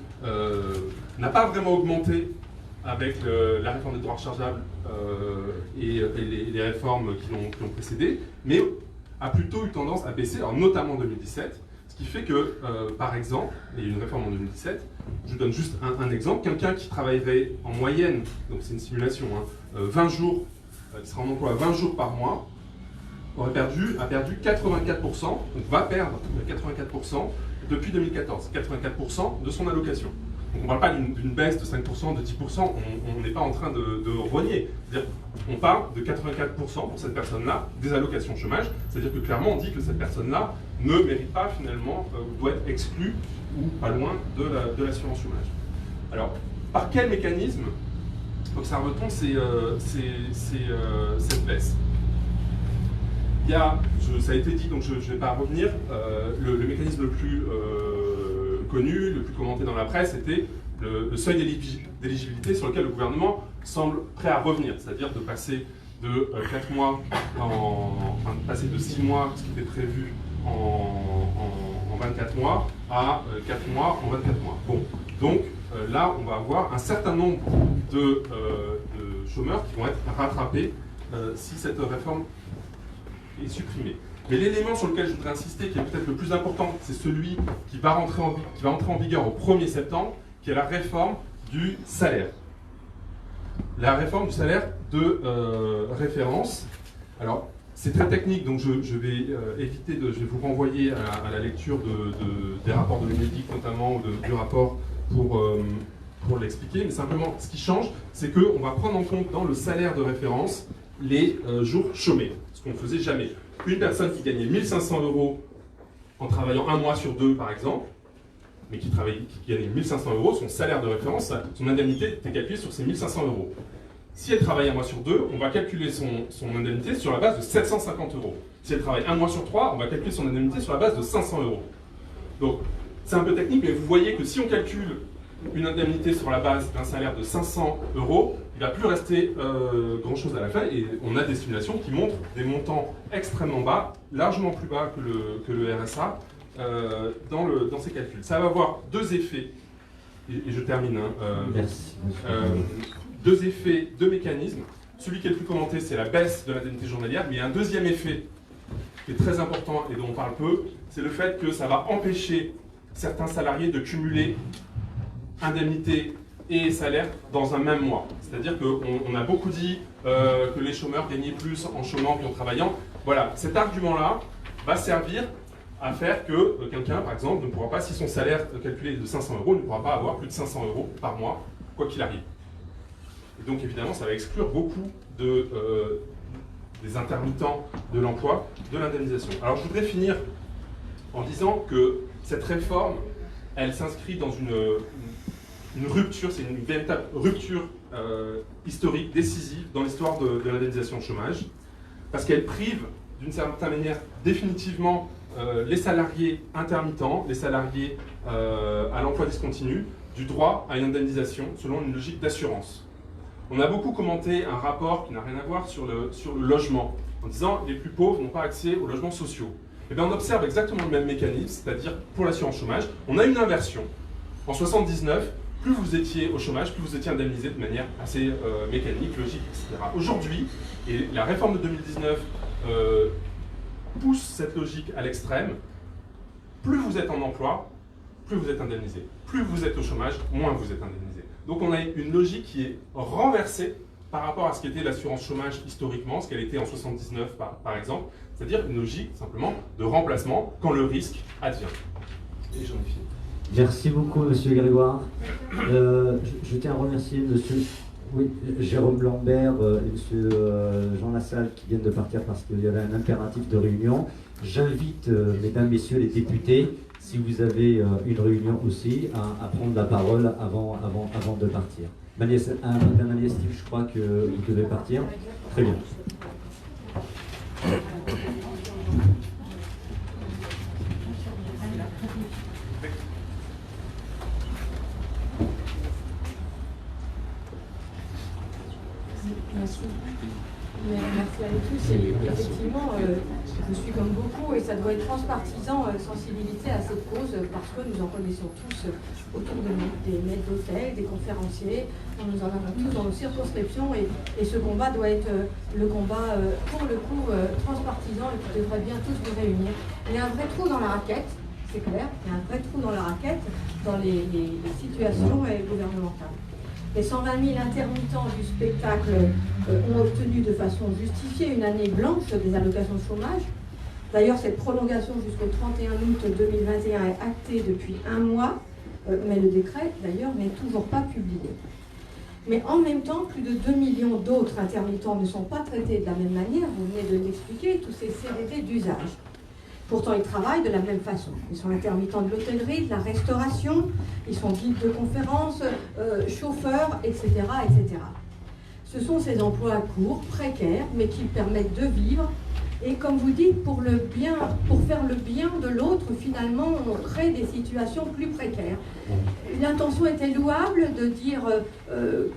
n'a pas vraiment augmenté avec la réforme des droits rechargeables et les réformes qui l'ont précédé, mais a plutôt eu tendance à baisser, alors notamment en 2017, ce qui fait que, par exemple, il y a eu une réforme en 2017, je vous donne juste un exemple, quelqu'un qui travaillerait en moyenne, donc c'est une simulation, 20 jours, qui sera en emploi 20 jours par mois, a perdu 84%, donc va perdre 84% depuis 2014, 84% de son allocation. Donc on ne parle pas d'une baisse de 5%, de 10%, on n'est pas en train de rogner. C'est-à-dire on parle de 84% pour cette personne-là des allocations chômage, c'est-à-dire que clairement on dit que cette personne-là ne mérite pas finalement, doit être exclue ou pas loin de l'assurance chômage. Alors, par quel mécanisme observe-t-on cette baisse? Il y a, ça a été dit, donc je ne vais pas revenir, le mécanisme le plus connu, le plus commenté dans la presse, était le seuil d'éligibilité sur lequel le gouvernement semble prêt à revenir, c'est-à-dire de passer de 4 mois, de passer de 6 mois, ce qui était prévu en 24 mois, à 4 mois en 24 mois. Bon, donc là, on va avoir un certain nombre de chômeurs qui vont être rattrapés si cette réforme est supprimée. Mais l'élément sur lequel je voudrais insister, qui est peut-être le plus important, c'est celui qui va entrer en vigueur au 1er septembre, qui est la réforme du salaire. La réforme du salaire de référence. Alors, c'est très technique, donc je vais éviter je vais vous renvoyer à la lecture des rapports de l'UNEDIC notamment, ou du rapport pour l'expliquer. Mais simplement, ce qui change, c'est qu'on va prendre en compte dans le salaire de référence les jours chômés, ce qu'on ne faisait jamais. Une personne qui gagnait 1 500 € en travaillant un mois sur deux, par exemple, mais qui gagnait 1 500 €, son salaire de référence, son indemnité était calculée sur ces 1 500 €. Si elle travaille un mois sur deux, on va calculer son indemnité sur la base de 750 €. Si elle travaille un mois sur trois, on va calculer son indemnité sur la base de 500 €. Donc, c'est un peu technique, mais vous voyez que si on calcule une indemnité sur la base d'un salaire de 500 €, il ne va plus rester grand-chose à la fin, et on a des simulations qui montrent des montants extrêmement bas, largement plus bas que le RSA, dans ces calculs. Ça va avoir deux effets, et je termine. Merci. Deux effets, deux mécanismes. Celui qui est le plus commenté, c'est la baisse de l'indemnité journalière, mais il y a un deuxième effet qui est très important et dont on parle peu, c'est le fait que ça va empêcher certains salariés de cumuler indemnité et salaire dans un même mois. C'est-à-dire qu'on a beaucoup dit que les chômeurs gagnaient plus en chômant qu'en travaillant. Voilà, cet argument-là va servir à faire que quelqu'un, par exemple, ne pourra pas, si son salaire calculé est de 500 €, ne pourra pas avoir plus de 500 € par mois, quoi qu'il arrive. Et donc évidemment, ça va exclure beaucoup des intermittents de l'emploi, de l'indemnisation. Alors je voudrais finir en disant que cette réforme, elle s'inscrit dans une rupture, c'est une véritable rupture historique, décisive dans l'histoire de l'indemnisation chômage, parce qu'elle prive d'une certaine manière définitivement les salariés intermittents, les salariés à l'emploi discontinu, du droit à une indemnisation selon une logique d'assurance. On a beaucoup commenté un rapport qui n'a rien à voir sur le logement, en disant les plus pauvres n'ont pas accès aux logements sociaux. Eh bien, on observe exactement le même mécanisme, c'est-à-dire pour l'assurance chômage, on a une inversion. En 79, plus vous étiez au chômage, plus vous étiez indemnisé de manière assez mécanique, logique, etc. Aujourd'hui, et la réforme de 2019 pousse cette logique à l'extrême, plus vous êtes en emploi, plus vous êtes indemnisé. Plus vous êtes au chômage, moins vous êtes indemnisé. Donc on a une logique qui est renversée par rapport à ce qu'était l'assurance chômage historiquement, ce qu'elle était en 79 par exemple, c'est-à-dire une logique simplement de remplacement quand le risque advient. Et j'en ai fini. Merci beaucoup, Monsieur Grégoire. Je tiens à remercier Monsieur Jérôme Lambert et Monsieur Jean Lassalle qui viennent de partir parce qu'il y avait un impératif de réunion. J'invite, mesdames, messieurs les députés, si vous avez une réunion aussi, à prendre la parole avant de partir. Madame Agnès Steve, je crois que vous devez partir. Très bien. Merci. Merci à vous tous. Et effectivement, je suis comme beaucoup, et ça doit être transpartisan, sensibilité à cette cause, parce que nous en connaissons tous autour de nous, des maîtres d'hôtel, des conférenciers, nous en avons tous dans nos circonscriptions, et ce combat doit être le combat, pour le coup, transpartisan, et qui devrait bien tous nous réunir. Il y a un vrai trou dans la raquette, c'est clair, il y a un vrai trou dans la raquette, dans les situations gouvernementales. Les 120 000 intermittents du spectacle ont obtenu de façon justifiée une année blanche des allocations de chômage. D'ailleurs, cette prolongation jusqu'au 31 août 2021 est actée depuis un mois, mais le décret, d'ailleurs, n'est toujours pas publié. Mais en même temps, plus de 2 millions d'autres intermittents ne sont pas traités de la même manière, vous venez de l'expliquer, tous ces CDD d'usage. Pourtant, ils travaillent de la même façon. Ils sont intermittents de l'hôtellerie, de la restauration, ils sont guides de conférences, chauffeurs, etc., etc. Ce sont ces emplois courts, précaires, mais qui permettent de vivre. Et comme vous dites, pour faire le bien de l'autre, finalement, on crée des situations plus précaires. L'intention était louable de dire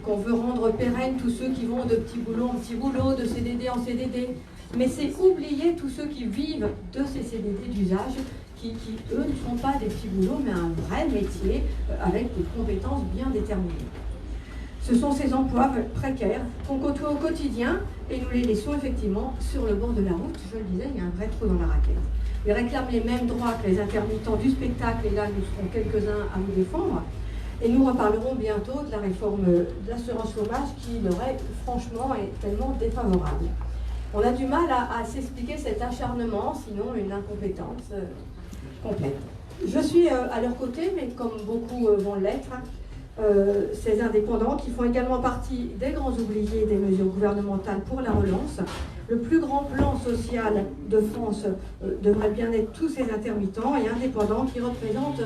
qu'on veut rendre pérennes tous ceux qui vont de petit boulot en petit boulot, de CDD en CDD. Mais c'est oublier tous ceux qui vivent de ces CDD d'usage, qui eux, ne sont pas des petits boulots, mais un vrai métier avec des compétences bien déterminées. Ce sont ces emplois précaires qu'on côtoie au quotidien et nous les laissons effectivement sur le bord de la route. Je le disais, il y a un vrai trou dans la raquette. Ils réclament les mêmes droits que les intermittents du spectacle, et là, nous serons quelques-uns à vous défendre. Et nous reparlerons bientôt de la réforme de l'assurance chômage qui leur est franchement et tellement défavorable. On a du mal à s'expliquer cet acharnement, sinon une incompétence complète. Je suis à leur côté, mais comme beaucoup vont l'être, ces indépendants qui font également partie des grands oubliés des mesures gouvernementales pour la relance. Le plus grand plan social de France devrait bien être tous ces intermittents et indépendants qui représentent,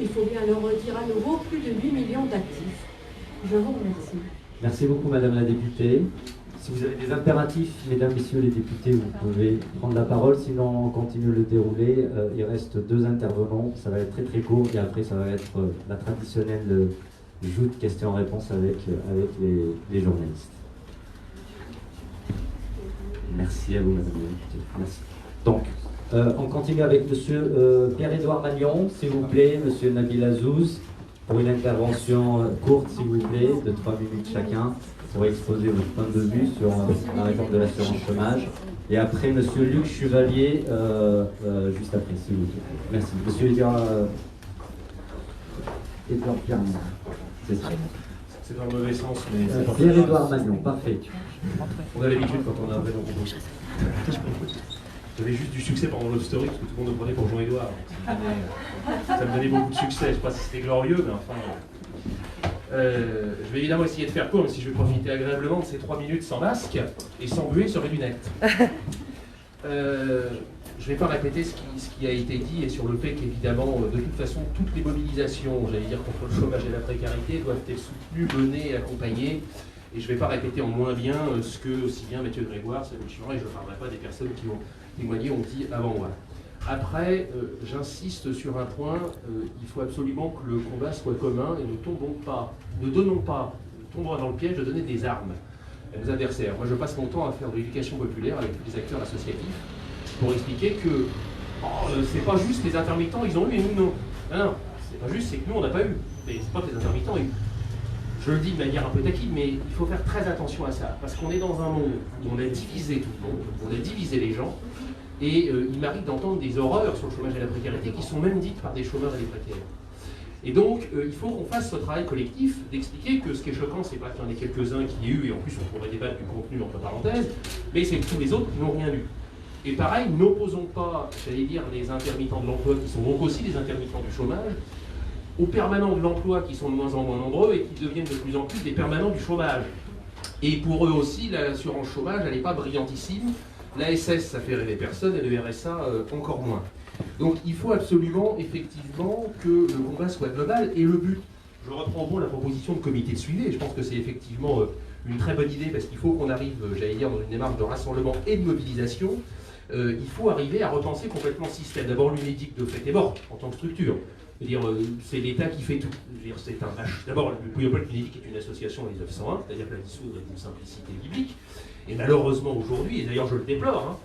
il faut bien le redire à nouveau, plus de 8 millions d'actifs. Je vous remercie. Merci beaucoup, Madame la députée. Si vous avez des impératifs, mesdames, messieurs les députés, vous pouvez prendre la parole, sinon on continue le déroulé. Il reste 2 intervenants, ça va être très très court, et après ça va être la traditionnelle joute questions-réponses avec les journalistes. Merci à vous, Madame la députée. Merci. Donc, on continue avec Monsieur Pierre-Édouard Magnon, s'il vous plaît, Monsieur Nabil Azouz, pour une intervention courte, s'il vous plaît, de 3 minutes chacun, pour exposer votre point de vue sur la réforme de l'assurance chômage. Et après, Monsieur Luc Chevalier, juste après, s'il vous plaît. Merci. Monsieur Édouard Pierre. C'est dans le mauvais sens, mais c'est pas Pierre-Édouard Magnon, parfait. On a l'habitude quand on a un vrai nom composé. J'avais juste du succès pendant Love Story parce que tout le monde me prenait pour Jean-Édouard. Ça me donnait beaucoup de succès. Je ne sais pas si c'était glorieux, mais enfin. Je vais évidemment essayer de faire court, même si je vais profiter agréablement de ces 3 minutes sans masque et sans buée sur les lunettes. Je ne vais pas répéter ce qui a été dit et sur le fait qu'évidemment, de toute façon, toutes les mobilisations, j'allais dire, contre le chômage et la précarité doivent être soutenues, menées, accompagnées. Et je ne vais pas répéter en moins bien ce que aussi bien Mathieu Grégoire, Samuel Chiron, et je ne parlerai pas des personnes qui ont témoigné, ont dit avant moi. Après, j'insiste sur un point, il faut absolument que le combat soit commun et ne tombons dans le piège de donner des armes à nos adversaires. Moi, je passe mon temps à faire de l'éducation populaire avec les acteurs associatifs pour expliquer que c'est pas juste les intermittents, ils ont eu et nous non. Non, c'est pas juste, c'est que nous on n'a pas eu. Mais c'est pas que les intermittents ont eu. Je le dis de manière un peu taquine, mais il faut faire très attention à ça, parce qu'on est dans un monde où on a divisé tout le monde, on a divisé les gens, et il m'arrive d'entendre des horreurs sur le chômage et la précarité qui sont même dites par des chômeurs et des précaires. Et donc, il faut qu'on fasse ce travail collectif d'expliquer que ce qui est choquant, c'est pas qu'il y en ait quelques-uns qui aient eu, et en plus on pourrait débattre du contenu entre parenthèses, mais c'est que tous les autres n'ont rien eu. Et pareil, n'opposons pas, j'allais dire, les intermittents de l'emploi, qui sont donc aussi les intermittents du chômage, aux permanents de l'emploi qui sont de moins en moins nombreux et qui deviennent de plus en plus des permanents du chômage. Et pour eux aussi, l'assurance chômage, elle n'est pas brillantissime. La SS, ça fait rêver personne, et le RSA, encore moins. Donc il faut absolument, effectivement, que le combat soit global, et le but, je reprends bon la proposition de comité de suivi, et je pense que c'est effectivement une très bonne idée, parce qu'il faut qu'on arrive, j'allais dire, dans une démarche de rassemblement et de mobilisation. Il faut arriver à repenser complètement le système. D'abord, l'UNEDIC de fait est morte en tant que structure. C'est l'État qui fait tout. C'est un H. D'abord, le Pouyopol l'UNEDIC est une association en 1901, c'est-à-dire que la dissoudre est d'une simplicité biblique. Et malheureusement aujourd'hui, et d'ailleurs je le déplore,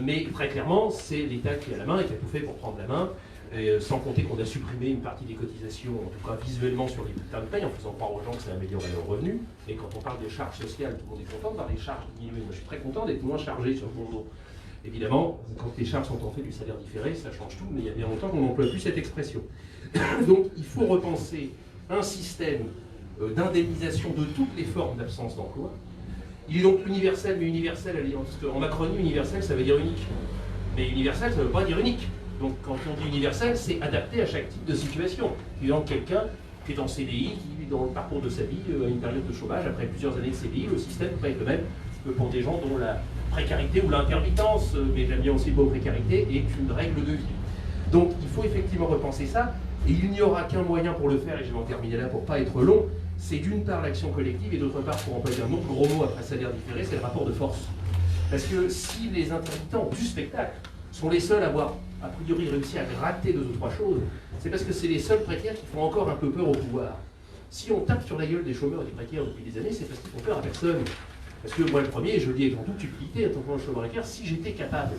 mais très clairement, c'est l'État qui a la main et qui a tout fait pour prendre la main. Et sans compter qu'on a supprimé une partie des cotisations, en tout cas visuellement sur les bulletins de paye, en faisant croire aux gens que ça améliorait leurs revenus. Et quand on parle des charges sociales, tout le monde est content. Par les charges diminuées, moi je suis très content d'être moins chargé sur mon dos. Évidemment, quand les charges sont en fait du salaire différé, ça change tout, mais il y a bien longtemps qu'on n'emploie plus cette expression. Donc il faut repenser un système d'indemnisation de toutes les formes d'absence d'emploi. Il est donc universel, mais universel, parce qu'en Macronie, universel, ça veut dire unique. Mais universel, ça ne veut pas dire unique. Donc quand on dit universel, c'est adapté à chaque type de situation. Évidemment, quelqu'un qui est en CDI, qui, dans le parcours de sa vie, a une période de chômage, après plusieurs années de CDI, le système ne peut pas être le même que pour des gens dont la précarité ou l'intermittence, mais j'aime bien aussi le mot précarité, est une règle de vie. Donc il faut effectivement repenser ça, et il n'y aura qu'un moyen pour le faire, et je vais en terminer là pour ne pas être long, c'est d'une part l'action collective, et d'autre part, pour employer un autre gros mot après salaire différé, c'est le rapport de force. Parce que si les intermittents du spectacle sont les seuls à avoir a priori réussi à gratter 2 ou 3 choses, c'est parce que c'est les seuls précaires qui font encore un peu peur au pouvoir. Si on tape sur la gueule des chômeurs et des précaires depuis des années, c'est parce qu'ils font peur à personne. Parce que moi le premier, je le dis avec en toute humilité, en tant que chômeur précaire, si j'étais capable,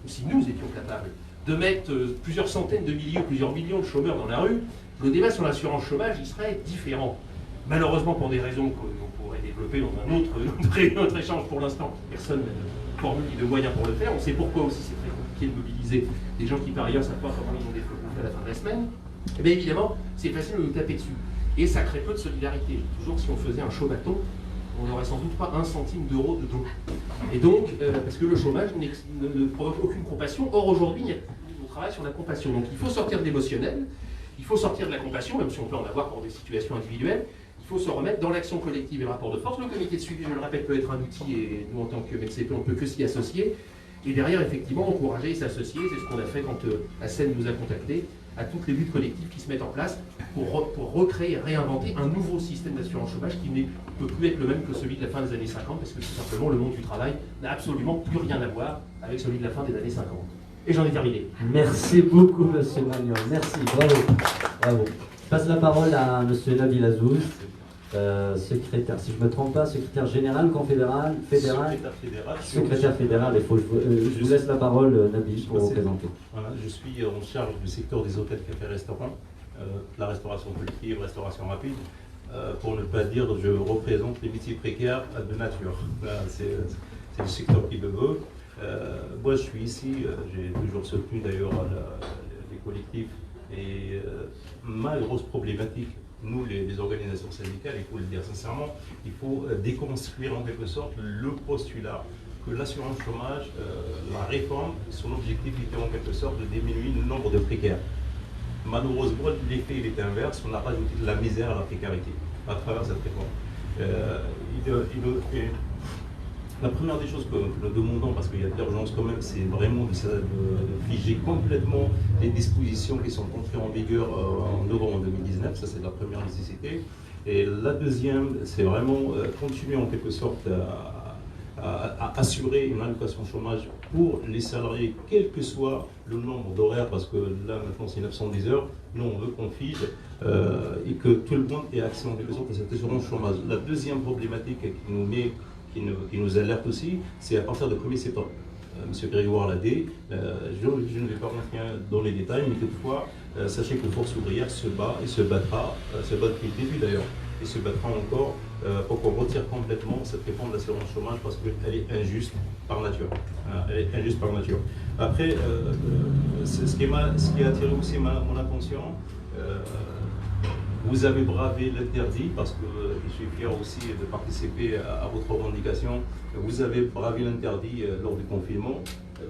ou si nous étions capables, de mettre plusieurs centaines de milliers, plusieurs millions de chômeurs dans la rue, le débat sur l'assurance chômage, il serait différent. Malheureusement, pour des raisons qu'on pourrait développer dans un autre échange pour l'instant, personne n'a de formule ni de moyens pour le faire. On sait pourquoi aussi c'est très compliqué de mobiliser des gens qui par ailleurs ne savent pas comment ils ont des feux à la fin de la semaine. Et bien évidemment, c'est facile de nous taper dessus. Et ça crée peu de solidarité. Toujours si on faisait un chaud bâton, on n'aurait sans doute pas 1 centime d'euro de dos. Et donc, parce que le chômage ne provoque aucune compassion. Or aujourd'hui, on travaille sur la compassion. Donc il faut sortir de l'émotionnel, il faut sortir de la compassion, même si on peut en avoir pour des situations individuelles. Il faut se remettre dans l'action collective et le rapport de force. Le comité de suivi, je le répète, peut être un outil, et nous en tant que MCP, on ne peut que s'y associer. Et derrière, effectivement, encourager et s'associer, c'est ce qu'on a fait quand Hassen nous a contactés, à toutes les luttes collectives qui se mettent en place pour recréer et réinventer un nouveau système d'assurance chômage qui ne peut plus être le même que celui de la fin des années 50, parce que tout simplement, le monde du travail n'a absolument plus rien à voir avec celui de la fin des années 50. Et j'en ai terminé. Merci beaucoup, monsieur Magnon. Merci, bravo. Bravo. Je passe la parole à monsieur Nabil Azouz, secrétaire, si je ne me trompe pas, secrétaire général, confédéral, fédéral, secrétaire fédéral. Je vous laisse la parole, Nabil, pour vous présenter. Voilà, je suis en charge du secteur des hôtels, cafés, restaurants, la restauration collective, restauration rapide. Pour ne pas dire, je représente les métiers précaires de nature. C'est le secteur qui le veut. Moi, je suis ici, j'ai toujours soutenu d'ailleurs les collectifs. Et ma grosse problématique, nous les organisations syndicales, il faut le dire sincèrement, il faut déconstruire en quelque sorte le postulat que l'assurance chômage, la réforme, son objectif était en quelque sorte de diminuer le nombre de précaires. Malheureusement, l'effet était inverse, on a rajouté de la misère à la précarité à travers cette réforme. La première des choses que nous demandons, parce qu'il y a de l'urgence quand même, c'est vraiment de figer complètement les dispositions qui sont entrées en vigueur en novembre 2019, ça c'est la première nécessité. Et la deuxième, c'est vraiment continuer en quelque sorte à assurer une allocation chômage pour les salariés, quel que soit le nombre d'horaires, parce que là maintenant c'est 910 heures, nous on veut qu'on fige et que tout le monde ait accès en quelque sorte à cette assurance chômage. La deuxième problématique qui nous alerte aussi, c'est à partir du 1er septembre. M. Grégoire l'a dit, je ne vais pas rentrer dans les détails, mais toutefois, sachez que Force ouvrière se bat et se battra, se bat depuis le début d'ailleurs, et se battra encore pour qu'on retire complètement cette réforme de l'assurance chômage parce qu'elle est injuste par nature. Elle est injuste par nature. Après, ce qui a attiré aussi mon attention, vous avez bravé l'interdit, parce que je suis fier aussi de participer à votre revendication. Vous avez bravé l'interdit lors du confinement.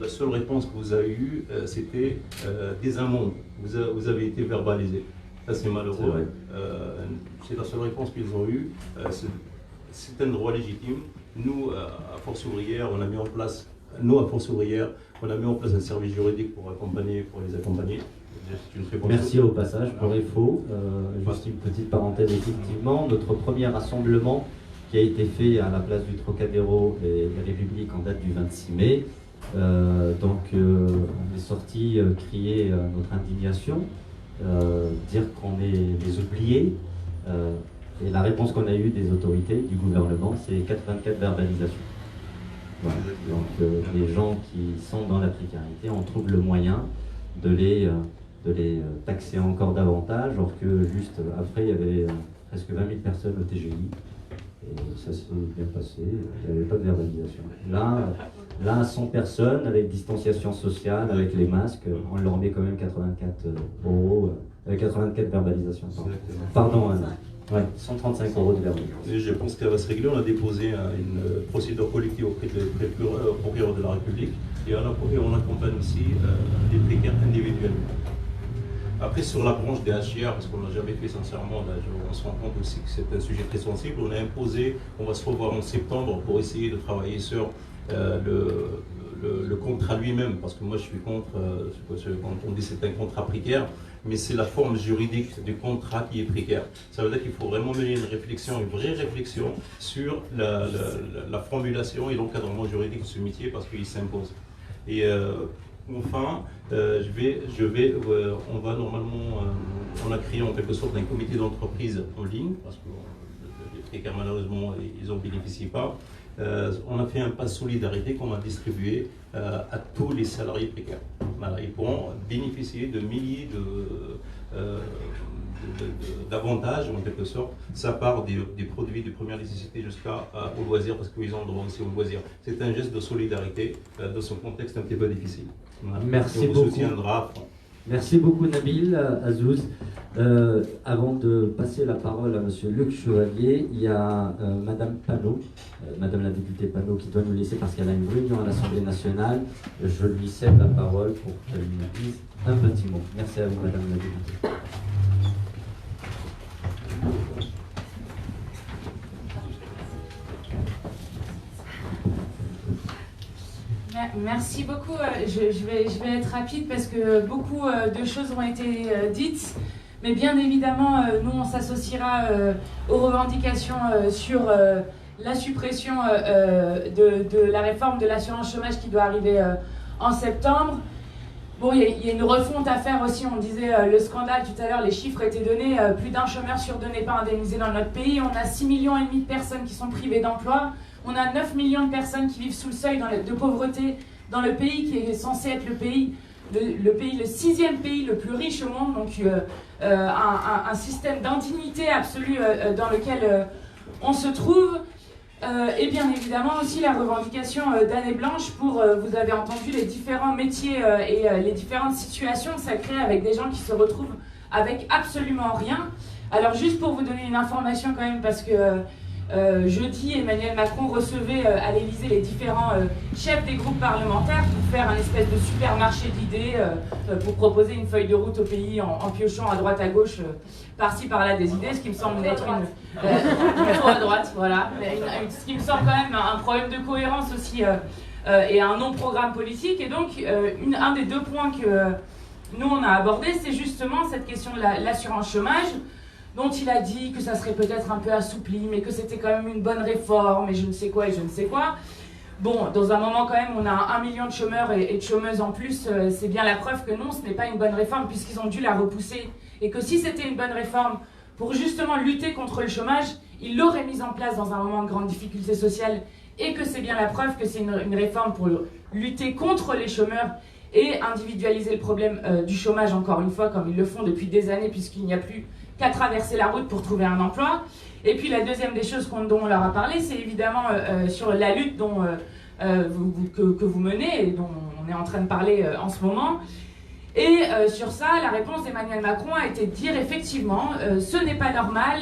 La seule réponse que vous avez eue, c'était des amendes. Vous avez été verbalisé. Ça, c'est malheureux. C'est la seule réponse qu'ils ont eue. C'est un droit légitime. Nous, à Force ouvrière, on a mis en place nous, à Force ouvrière, on a mis en place un service juridique pour les accompagner. C'est une très bonne Merci chose. au passage pour Info. Juste une petite parenthèse, effectivement, notre premier rassemblement qui a été fait à la place du Trocadéro et la République en date du 26 mai. On est sorti crier notre indignation, dire qu'on est des oubliés. Et la réponse qu'on a eue des autorités, du gouvernement, c'est 84 verbalisations. Voilà. Donc les gens qui sont dans la précarité, on trouve le moyen de les taxer encore davantage, alors que juste après, il y avait presque 20 000 personnes au TGI. Et ça s'est bien passé, il n'y avait pas de verbalisation. Là, 100 personnes, avec distanciation sociale, avec les masques, on leur met quand même 84 euros, 84 verbalisations. Pardon, ouais, 135 euros de verbalisation. Et je pense qu'elle va se régler. On a déposé une procédure collective auprès du procureur de la République et on accompagne aussi les précaires individuellement. Après, sur la branche des HIR, parce qu'on n'a jamais fait sincèrement, là, on se rend compte aussi que c'est un sujet très sensible. On a imposé, on va se revoir en septembre pour essayer de travailler sur le contrat lui-même, parce que moi je suis contre, quand on dit c'est un contrat précaire, mais c'est la forme juridique du contrat qui est précaire. Ça veut dire qu'il faut vraiment mener une réflexion, une vraie réflexion sur la formulation et l'encadrement juridique de ce métier, parce qu'il s'impose. Et enfin, on va normalement, on a créé en quelque sorte un comité d'entreprise en ligne, parce que les précaires malheureusement ils n'en bénéficient pas. On a fait un pass solidarité qu'on va distribuer à tous les salariés précaires. Voilà, ils pourront bénéficier de milliers d'avantages en quelque sorte. Ça part des produits de première nécessité jusqu'au loisir, parce qu'ils ont droit aussi au loisir. C'est un geste de solidarité dans ce contexte un petit peu difficile. Voilà. Merci beaucoup. On vous soutiendra à fond. Merci beaucoup Nabil, Azouz. Avant de passer la parole à Monsieur Luc Chevalier, il y a Madame Panot, Madame la députée Panot, qui doit nous laisser parce qu'elle a une réunion à l'Assemblée nationale. Je lui cède la parole pour qu'elle nous dise un petit mot. Merci à vous Madame la députée. Merci beaucoup. Je vais être rapide parce que beaucoup de choses ont été dites. Mais bien évidemment, nous, on s'associera aux revendications sur la suppression de la réforme de l'assurance chômage qui doit arriver en septembre. Bon, il y a une refonte à faire aussi. On disait le scandale tout à l'heure, les chiffres étaient donnés. Plus d'un chômeur sur deux n'est pas indemnisé dans notre pays. On a 6,5 millions de personnes qui sont privées d'emploi. On a 9 millions de personnes qui vivent sous le seuil de pauvreté dans le pays qui est censé être le 6e pays le plus riche au monde. Donc un système d'indignité absolue dans lequel on se trouve. Et bien évidemment aussi la revendication d'année blanche pour, vous avez entendu, les différents métiers et les différentes situations que ça crée avec des gens qui se retrouvent avec absolument rien. Alors juste pour vous donner une information quand même, parce que jeudi, Emmanuel Macron recevait à l'Élysée les différents chefs des groupes parlementaires pour faire un espèce de supermarché d'idées, pour proposer une feuille de route au pays en piochant à droite à gauche, par-ci par-là des idées, ce qui me semble être trop à droite, voilà. Ce qui me semble quand même un problème de cohérence aussi et un non-programme politique. Et donc, un des deux points que nous on a abordé, c'est justement cette question de l'assurance chômage, dont il a dit que ça serait peut-être un peu assoupli, mais que c'était quand même une bonne réforme, et je ne sais quoi, et je ne sais quoi. Bon, dans un moment quand même, on a 1 million de chômeurs et de chômeuses en plus, c'est bien la preuve que non, ce n'est pas une bonne réforme, puisqu'ils ont dû la repousser, et que si c'était une bonne réforme pour justement lutter contre le chômage, ils l'auraient mise en place dans un moment de grande difficulté sociale, et que c'est bien la preuve que c'est une réforme pour lutter contre les chômeurs et individualiser le problème du chômage, encore une fois, comme ils le font depuis des années, puisqu'il n'y a plus qu'à traverser la route pour trouver un emploi. Et puis la deuxième des choses dont on leur a parlé, c'est évidemment sur la lutte que vous menez et dont on est en train de parler en ce moment. Et sur ça, la réponse d'Emmanuel Macron a été de dire effectivement, ce n'est pas normal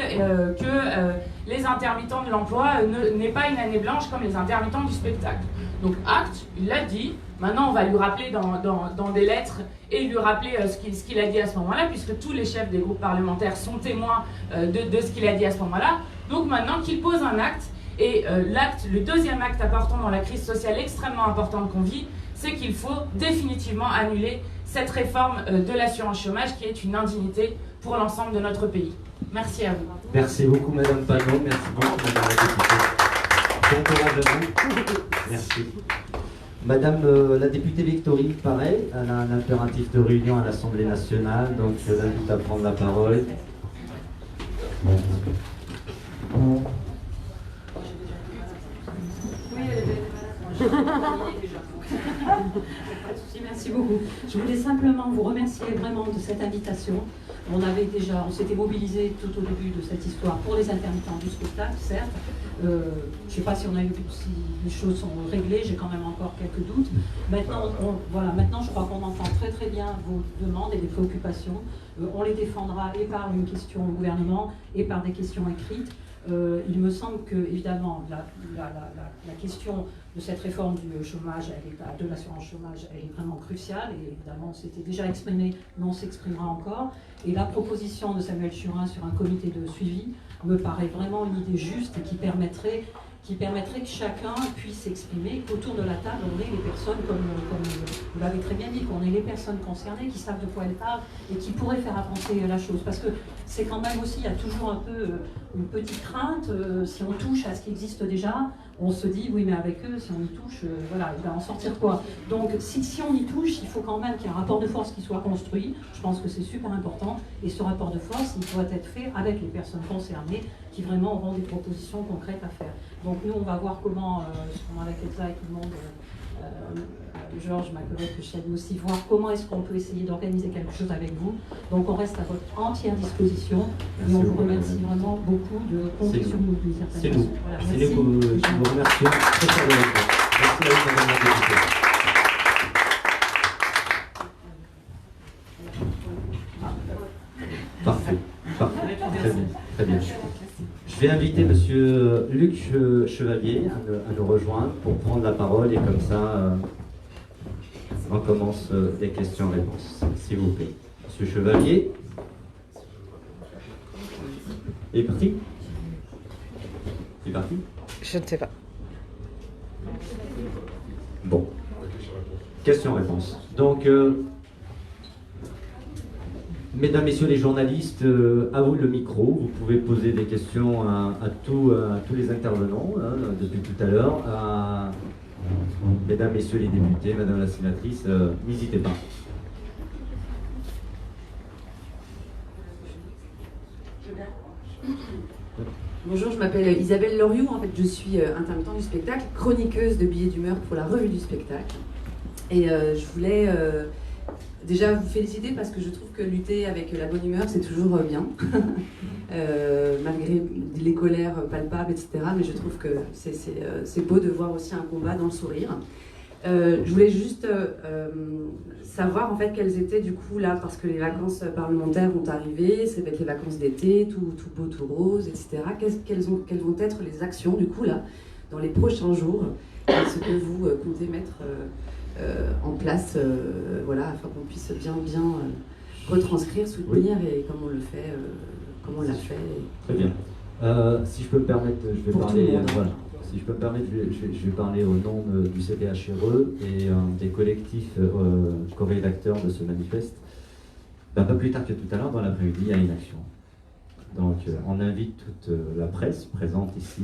que les intermittents de l'emploi n'aient pas une année blanche comme les intermittents du spectacle. Donc acte, il l'a dit. Maintenant, on va lui rappeler dans des lettres et lui rappeler ce qu'il a dit à ce moment-là, puisque tous les chefs des groupes parlementaires sont témoins de ce qu'il a dit à ce moment-là. Donc maintenant qu'il pose un acte Et le deuxième acte important dans la crise sociale extrêmement importante qu'on vit, c'est qu'il faut définitivement annuler cette réforme de l'assurance chômage qui est une indignité pour l'ensemble de notre pays. Merci à vous. Merci beaucoup Madame Panot, merci beaucoup Madame la députée. Bon courage à vous. Merci. Madame la députée Victory, pareil, elle a un impératif de réunion à l'Assemblée nationale, donc je l'invite à prendre la parole. Merci beaucoup. Je voulais simplement vous remercier vraiment de cette invitation. On s'était mobilisé tout au début de cette histoire pour les intermittents du spectacle, certes. Je ne sais pas si les choses sont réglées, j'ai quand même encore quelques doutes. Maintenant, maintenant je crois qu'on entend très très bien vos demandes et les préoccupations. On les défendra et par une question au gouvernement et par des questions écrites. Il me semble que, évidemment, la question de cette réforme du chômage, de l'assurance chômage, elle est vraiment cruciale. Et évidemment, on s'était déjà exprimé, mais on s'exprimera encore. Et la proposition de Samuel Churin sur un comité de suivi me paraît vraiment une idée juste et qui permettrait que chacun puisse s'exprimer, qu'autour de la table, on ait les personnes, comme vous l'avez très bien dit, qu'on ait les personnes concernées qui savent de quoi elles parlent et qui pourraient faire avancer la chose. Parce que c'est quand même aussi, il y a toujours un peu une petite crainte, si on touche à ce qui existe déjà, on se dit, oui mais avec eux, si on y touche, voilà, il va en sortir quoi. Donc si on y touche, il faut quand même qu'il y ait un rapport de force qui soit construit, je pense que c'est super important, et ce rapport de force, il doit être fait avec les personnes concernées qui vraiment auront des propositions concrètes à faire. Donc nous, on va voir comment, avec Elsa et tout le monde, Georges, ma collègue que je salue aussi, voir comment est-ce qu'on peut essayer d'organiser quelque chose avec vous. Donc on reste à votre entière disposition et on vous remercie vraiment beaucoup de compter sur nous d'une certaine façon. Voilà, c'est nous qui vous remercions très chaleureusement. Merci à vous, Madame la députée. Parfait. Très bien. Très bien. Je vais inviter Monsieur Luc Chevalier à nous rejoindre pour prendre la parole et comme ça, on commence les questions-réponses. S'il vous plaît. Monsieur Chevalier. Il est parti? Il est parti? Je ne sais pas. Bon. Questions-réponses. Donc, mesdames, messieurs les journalistes, à vous le micro. Vous pouvez poser des questions à tous les intervenants depuis tout à l'heure. Mesdames, messieurs les députés, madame la sénatrice, n'hésitez pas. Bonjour, je m'appelle Isabelle Loriou. En fait, je suis intermittente du spectacle, chroniqueuse de billets d'humeur pour la revue du spectacle. Et je voulais déjà vous féliciter parce que je trouve que lutter avec la bonne humeur, c'est toujours bien, malgré les colères palpables, etc. Mais je trouve que c'est beau de voir aussi un combat dans le sourire. Je voulais juste savoir en fait quelles étaient du coup là, parce que les vacances parlementaires vont arriver, ça va être les vacances d'été, tout beau, tout rose, etc. Quelles vont être les actions du coup là, dans les prochains jours, ce que vous comptez mettre en place, voilà, afin qu'on puisse bien retranscrire, soutenir et comme on le fait, comme on l'a fait. Très bien. Si je peux me permettre, je vais parler. Voilà. Si je peux me permettre, je vais parler au nom du CDHRE et des collectifs co-rédacteurs de ce manifeste. Un peu plus tard que tout à l'heure, dans l'après-midi, il y a une action. Donc, on invite toute la presse présente ici,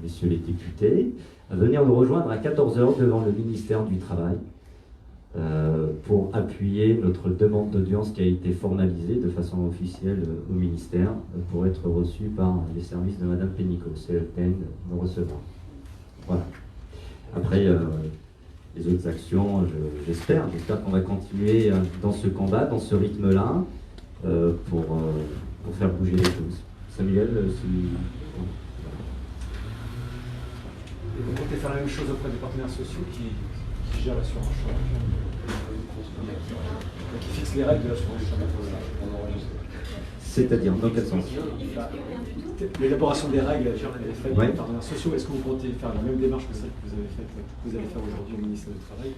messieurs les députés, à venir nous rejoindre à 14h devant le ministère du Travail pour appuyer notre demande d'audience qui a été formalisée de façon officielle au ministère pour être reçue par les services de Madame Pénicaud. C'est le peine de nous recevoir. Voilà. Après, les autres actions, j'espère qu'on va continuer dans ce combat, dans ce rythme-là, pour faire bouger les choses. Samuel, si... Et vous comptez faire la même chose auprès des partenaires sociaux qui gèrent l'assurance chômage, qui fixent les règles de l'assurance chômage. C'est-à-dire, dans quel sens? L'élaboration des règles des frais des partenaires sociaux, est-ce que vous comptez faire la même démarche que celle que vous allez faire aujourd'hui au ministère du Travail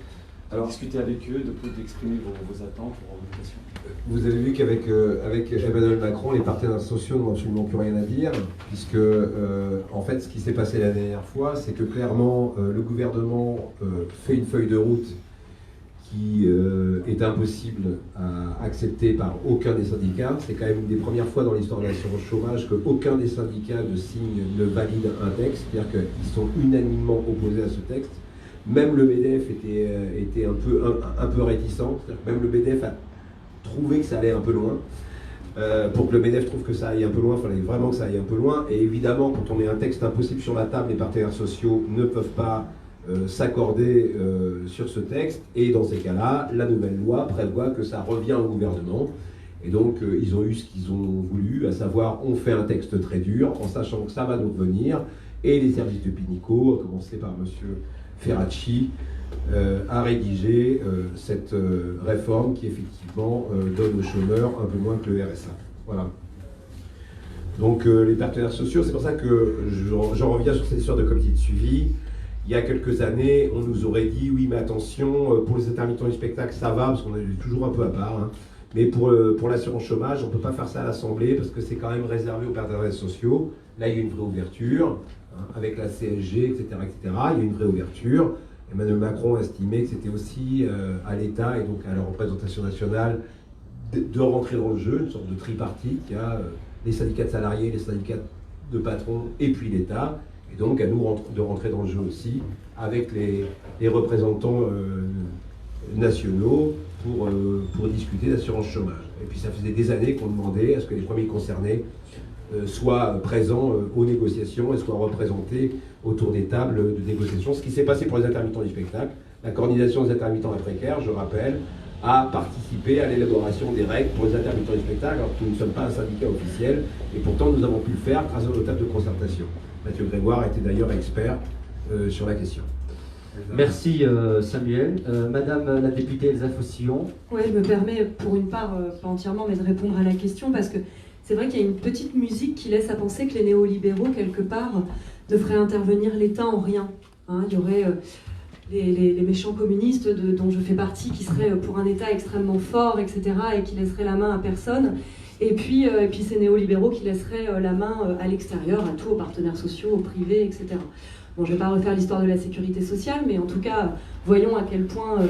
Alors, discuter avec eux, d'exprimer vos attentes, vos revendications. Vous avez vu qu'avec avec Emmanuel Macron, les partenaires sociaux n'ont absolument plus rien à dire, puisque en fait, ce qui s'est passé la dernière fois, c'est que clairement, le gouvernement fait une feuille de route qui est impossible à accepter par aucun des syndicats. C'est quand même une des premières fois dans l'histoire de l'assurance chômage qu'aucun des syndicats ne valide un texte, c'est-à-dire qu'ils sont unanimement opposés à ce texte. Même le MEDEF était un peu réticent, c'est-à-dire que même le MEDEF a trouvé que ça allait un peu loin. Pour que le MEDEF trouve que ça aille un peu loin, il fallait vraiment que ça aille un peu loin. Et évidemment, quand on met un texte impossible sur la table, les partenaires sociaux ne peuvent pas s'accorder sur ce texte. Et dans ces cas-là, la nouvelle loi prévoit que ça revient au gouvernement. Et donc, ils ont eu ce qu'ils ont voulu, à savoir, on fait un texte très dur, en sachant que ça va nous revenir. Et les services de Pinico, à commencer par M. Ferracci, a rédigé cette réforme qui effectivement donne aux chômeurs un peu moins que le RSA. Voilà. Donc les partenaires sociaux, c'est pour ça que j'en reviens sur cette histoire de comité de suivi. Il y a quelques années, on nous aurait dit oui mais attention, pour les intermittents du spectacle ça va, parce qu'on est toujours un peu à part, hein. Mais pour l'assurance chômage, on ne peut pas faire ça à l'Assemblée parce que c'est quand même réservé aux partenaires sociaux. Là il y a une vraie ouverture, hein, avec la CSG, etc., etc. Il y a une vraie ouverture. Emmanuel Macron a estimé que c'était aussi à l'État et donc à la représentation nationale de rentrer dans le jeu, une sorte de tripartite. Il y a les syndicats de salariés, les syndicats de patrons et puis l'État. Et donc à nous de rentrer dans le jeu aussi avec les représentants nationaux pour discuter d'assurance chômage. Et puis ça faisait des années qu'on demandait à ce que les premiers concernés soient présents aux négociations et soient représentés autour des tables de négociation. Ce qui s'est passé pour les intermittents du spectacle, la coordination des intermittents précaires, je rappelle, a participé à l'élaboration des règles pour les intermittents du spectacle, alors que nous ne sommes pas un syndicat officiel, et pourtant nous avons pu le faire grâce à nos tables de concertation. Mathieu Grégoire était d'ailleurs expert sur la question. Merci Samuel. Madame la députée Elsa Faucillon. Oui, je me permets pour une part, pas entièrement, mais de répondre à la question, parce que c'est vrai qu'il y a une petite musique qui laisse à penser que les néolibéraux, quelque part, devraient intervenir l'État en rien. Hein, il y aurait les méchants communistes dont je fais partie qui seraient pour un État extrêmement fort, etc., et qui laisseraient la main à personne. Et puis ces néolibéraux qui laisseraient la main à l'extérieur, à tous, aux partenaires sociaux, aux privés, etc. Bon, je ne vais pas refaire l'histoire de la sécurité sociale, mais en tout cas, voyons à quel point,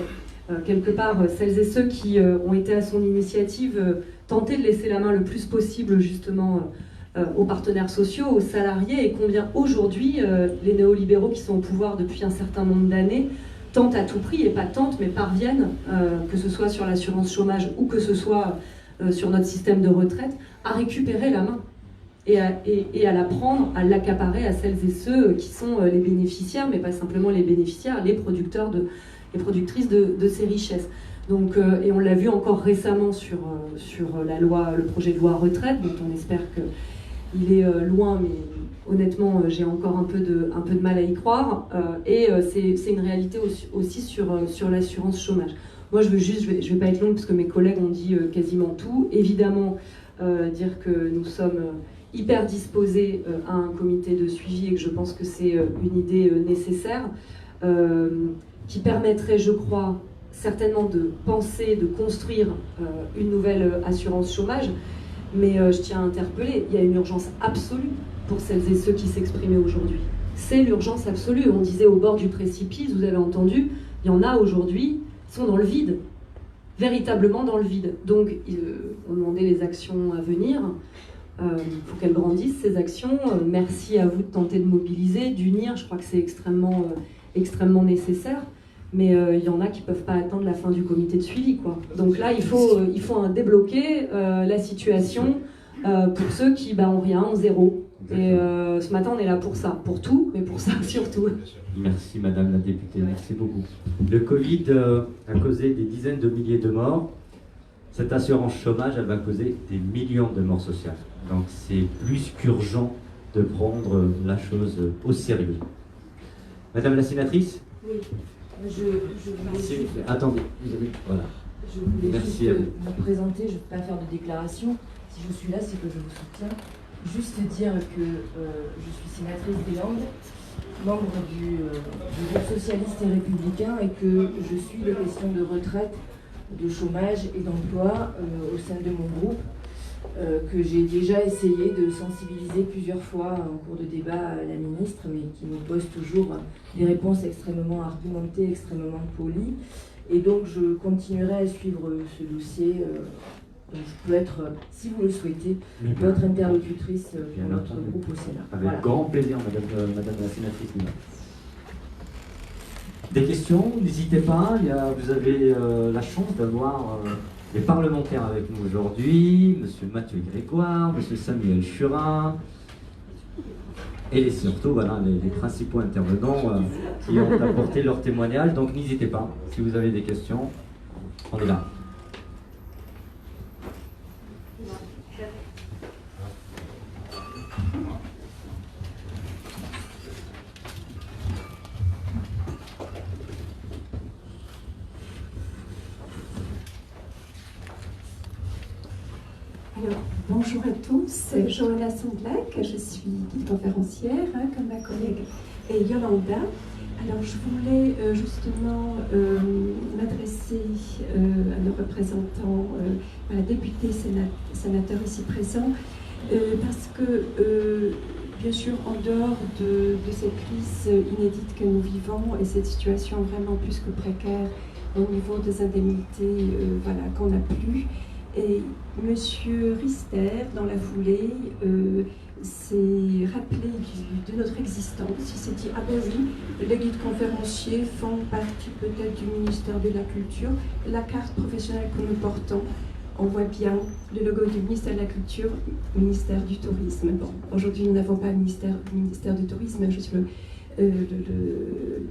quelque part, celles et ceux qui ont été à son initiative tenter de laisser la main le plus possible, justement, aux partenaires sociaux, aux salariés, et combien aujourd'hui, les néolibéraux qui sont au pouvoir depuis un certain nombre d'années tentent à tout prix, et pas tentent, mais parviennent, que ce soit sur l'assurance chômage ou que ce soit sur notre système de retraite, à récupérer la main. Et à la prendre, à l'accaparer à celles et ceux qui sont les bénéficiaires, mais pas simplement les bénéficiaires, les productrices de ces richesses. Donc, et on l'a vu encore récemment sur la loi, le projet de loi retraite, dont on espère qu'il est loin, mais honnêtement, j'ai encore un peu de mal à y croire. Et c'est une réalité aussi sur l'assurance chômage. Moi, je vais pas être longue parce que mes collègues ont dit quasiment tout. Évidemment, dire que nous sommes hyper disposés à un comité de suivi et que je pense que c'est une idée nécessaire qui permettrait, je crois, certainement de penser, de construire une nouvelle assurance chômage. Mais je tiens à interpeller, il y a une urgence absolue pour celles et ceux qui s'exprimaient aujourd'hui. C'est l'urgence absolue. On disait au bord du précipice, vous avez entendu, il y en a aujourd'hui qui sont dans le vide, véritablement dans le vide. Donc, on demandait les actions à venir. Il faut qu'elles grandissent, ces actions. Merci à vous de tenter de mobiliser, d'unir. Je crois que c'est extrêmement nécessaire. Mais il y en a qui ne peuvent pas attendre la fin du comité de suivi, quoi. Donc là, il faut débloquer la situation pour ceux qui ont rien, ont zéro. Et ce matin, on est là pour ça, pour tout, mais pour ça surtout. Merci Madame la députée, merci beaucoup. Le Covid a causé des dizaines de milliers de morts. Cette assurance chômage, elle va causer des millions de morts sociales. Donc c'est plus qu'urgent de prendre la chose au sérieux. Madame la sénatrice ? Oui, je voulais juste... Attendez, vous avez... Voilà. Je voulais Merci juste me présenter, je ne vais pas faire de déclaration. Si je suis là, c'est que je vous soutiens. Juste dire que je suis sénatrice des Landes membre du groupe socialiste et républicain et que je suis les questions de retraite, de chômage et d'emploi au sein de mon groupe, que j'ai déjà essayé de sensibiliser plusieurs fois en cours de débat à la ministre, mais qui nous pose toujours des réponses extrêmement argumentées, extrêmement polies. Et donc je continuerai à suivre ce dossier. Donc je peux être, si vous le souhaitez, votre interlocutrice pour notre groupe au Sénat. Avec Voilà. grand plaisir, madame la sénatrice Nina. Des questions, n'hésitez pas. Vous avez la chance d'avoir les parlementaires avec nous aujourd'hui, monsieur Mathieu Grégoire, monsieur Samuel Churin, et surtout voilà, les principaux intervenants qui ont apporté leur témoignage. Donc n'hésitez pas, si vous avez des questions, on est là. Alors, bonjour à tous, Johanna Sondlak, je suis guide conférencière, comme ma collègue Yolanda. Alors, je voulais justement m'adresser à nos représentants, à la députée sénateur ici présent, parce que, bien sûr, en dehors de cette crise inédite que nous vivons et cette situation vraiment plus que précaire au niveau des indemnités voilà, qu'on n'a plus, et M. Rister, dans la foulée, s'est rappelé de notre existence. Il s'est dit, ah ben oui, les guides conférenciers font partie peut-être du ministère de la Culture. La carte professionnelle que nous portons, on voit bien le logo du ministère de la Culture, ministère du Tourisme. Bon, aujourd'hui, nous n'avons pas le ministère du Tourisme, je suis il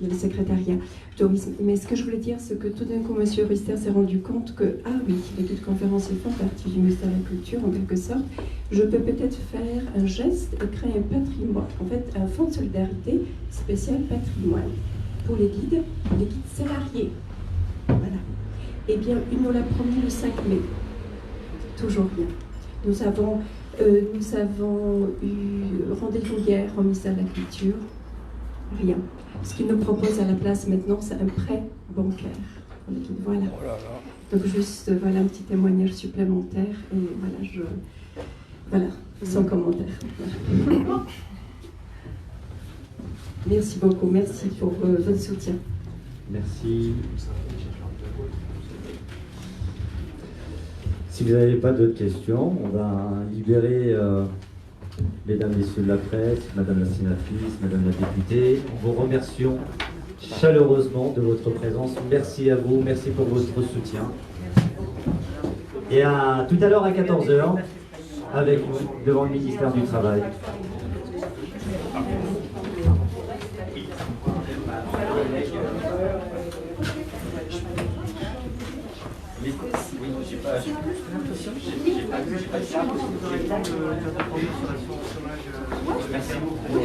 y a le secrétariat tourisme. Mais ce que je voulais dire, c'est que tout d'un coup, M. Rister s'est rendu compte que, ah oui, les guides conférenciers font partie du ministère de la Culture, en quelque sorte. Je peux peut-être faire un geste et créer un patrimoine, en fait, un fonds de solidarité spécial patrimoine pour les guides salariés. Voilà. Eh bien, il nous l'a promis le 5 mai. Toujours rien. Nous avons eu rendez-vous hier au ministère de la Culture. Rien. Ce qu'il nous propose à la place maintenant, c'est un prêt bancaire. Voilà. Donc juste voilà un petit témoignage supplémentaire et voilà, sans commentaire. Voilà. Merci beaucoup, merci pour votre soutien. Merci. Si vous n'avez pas d'autres questions, on va libérer mesdames, messieurs de la presse, madame la sénatrice, madame la députée. Nous vous remercions chaleureusement de votre présence. Merci à vous, merci pour votre soutien. Et à tout à l'heure à 14h, avec nous, devant le ministère du Travail. Merci beaucoup.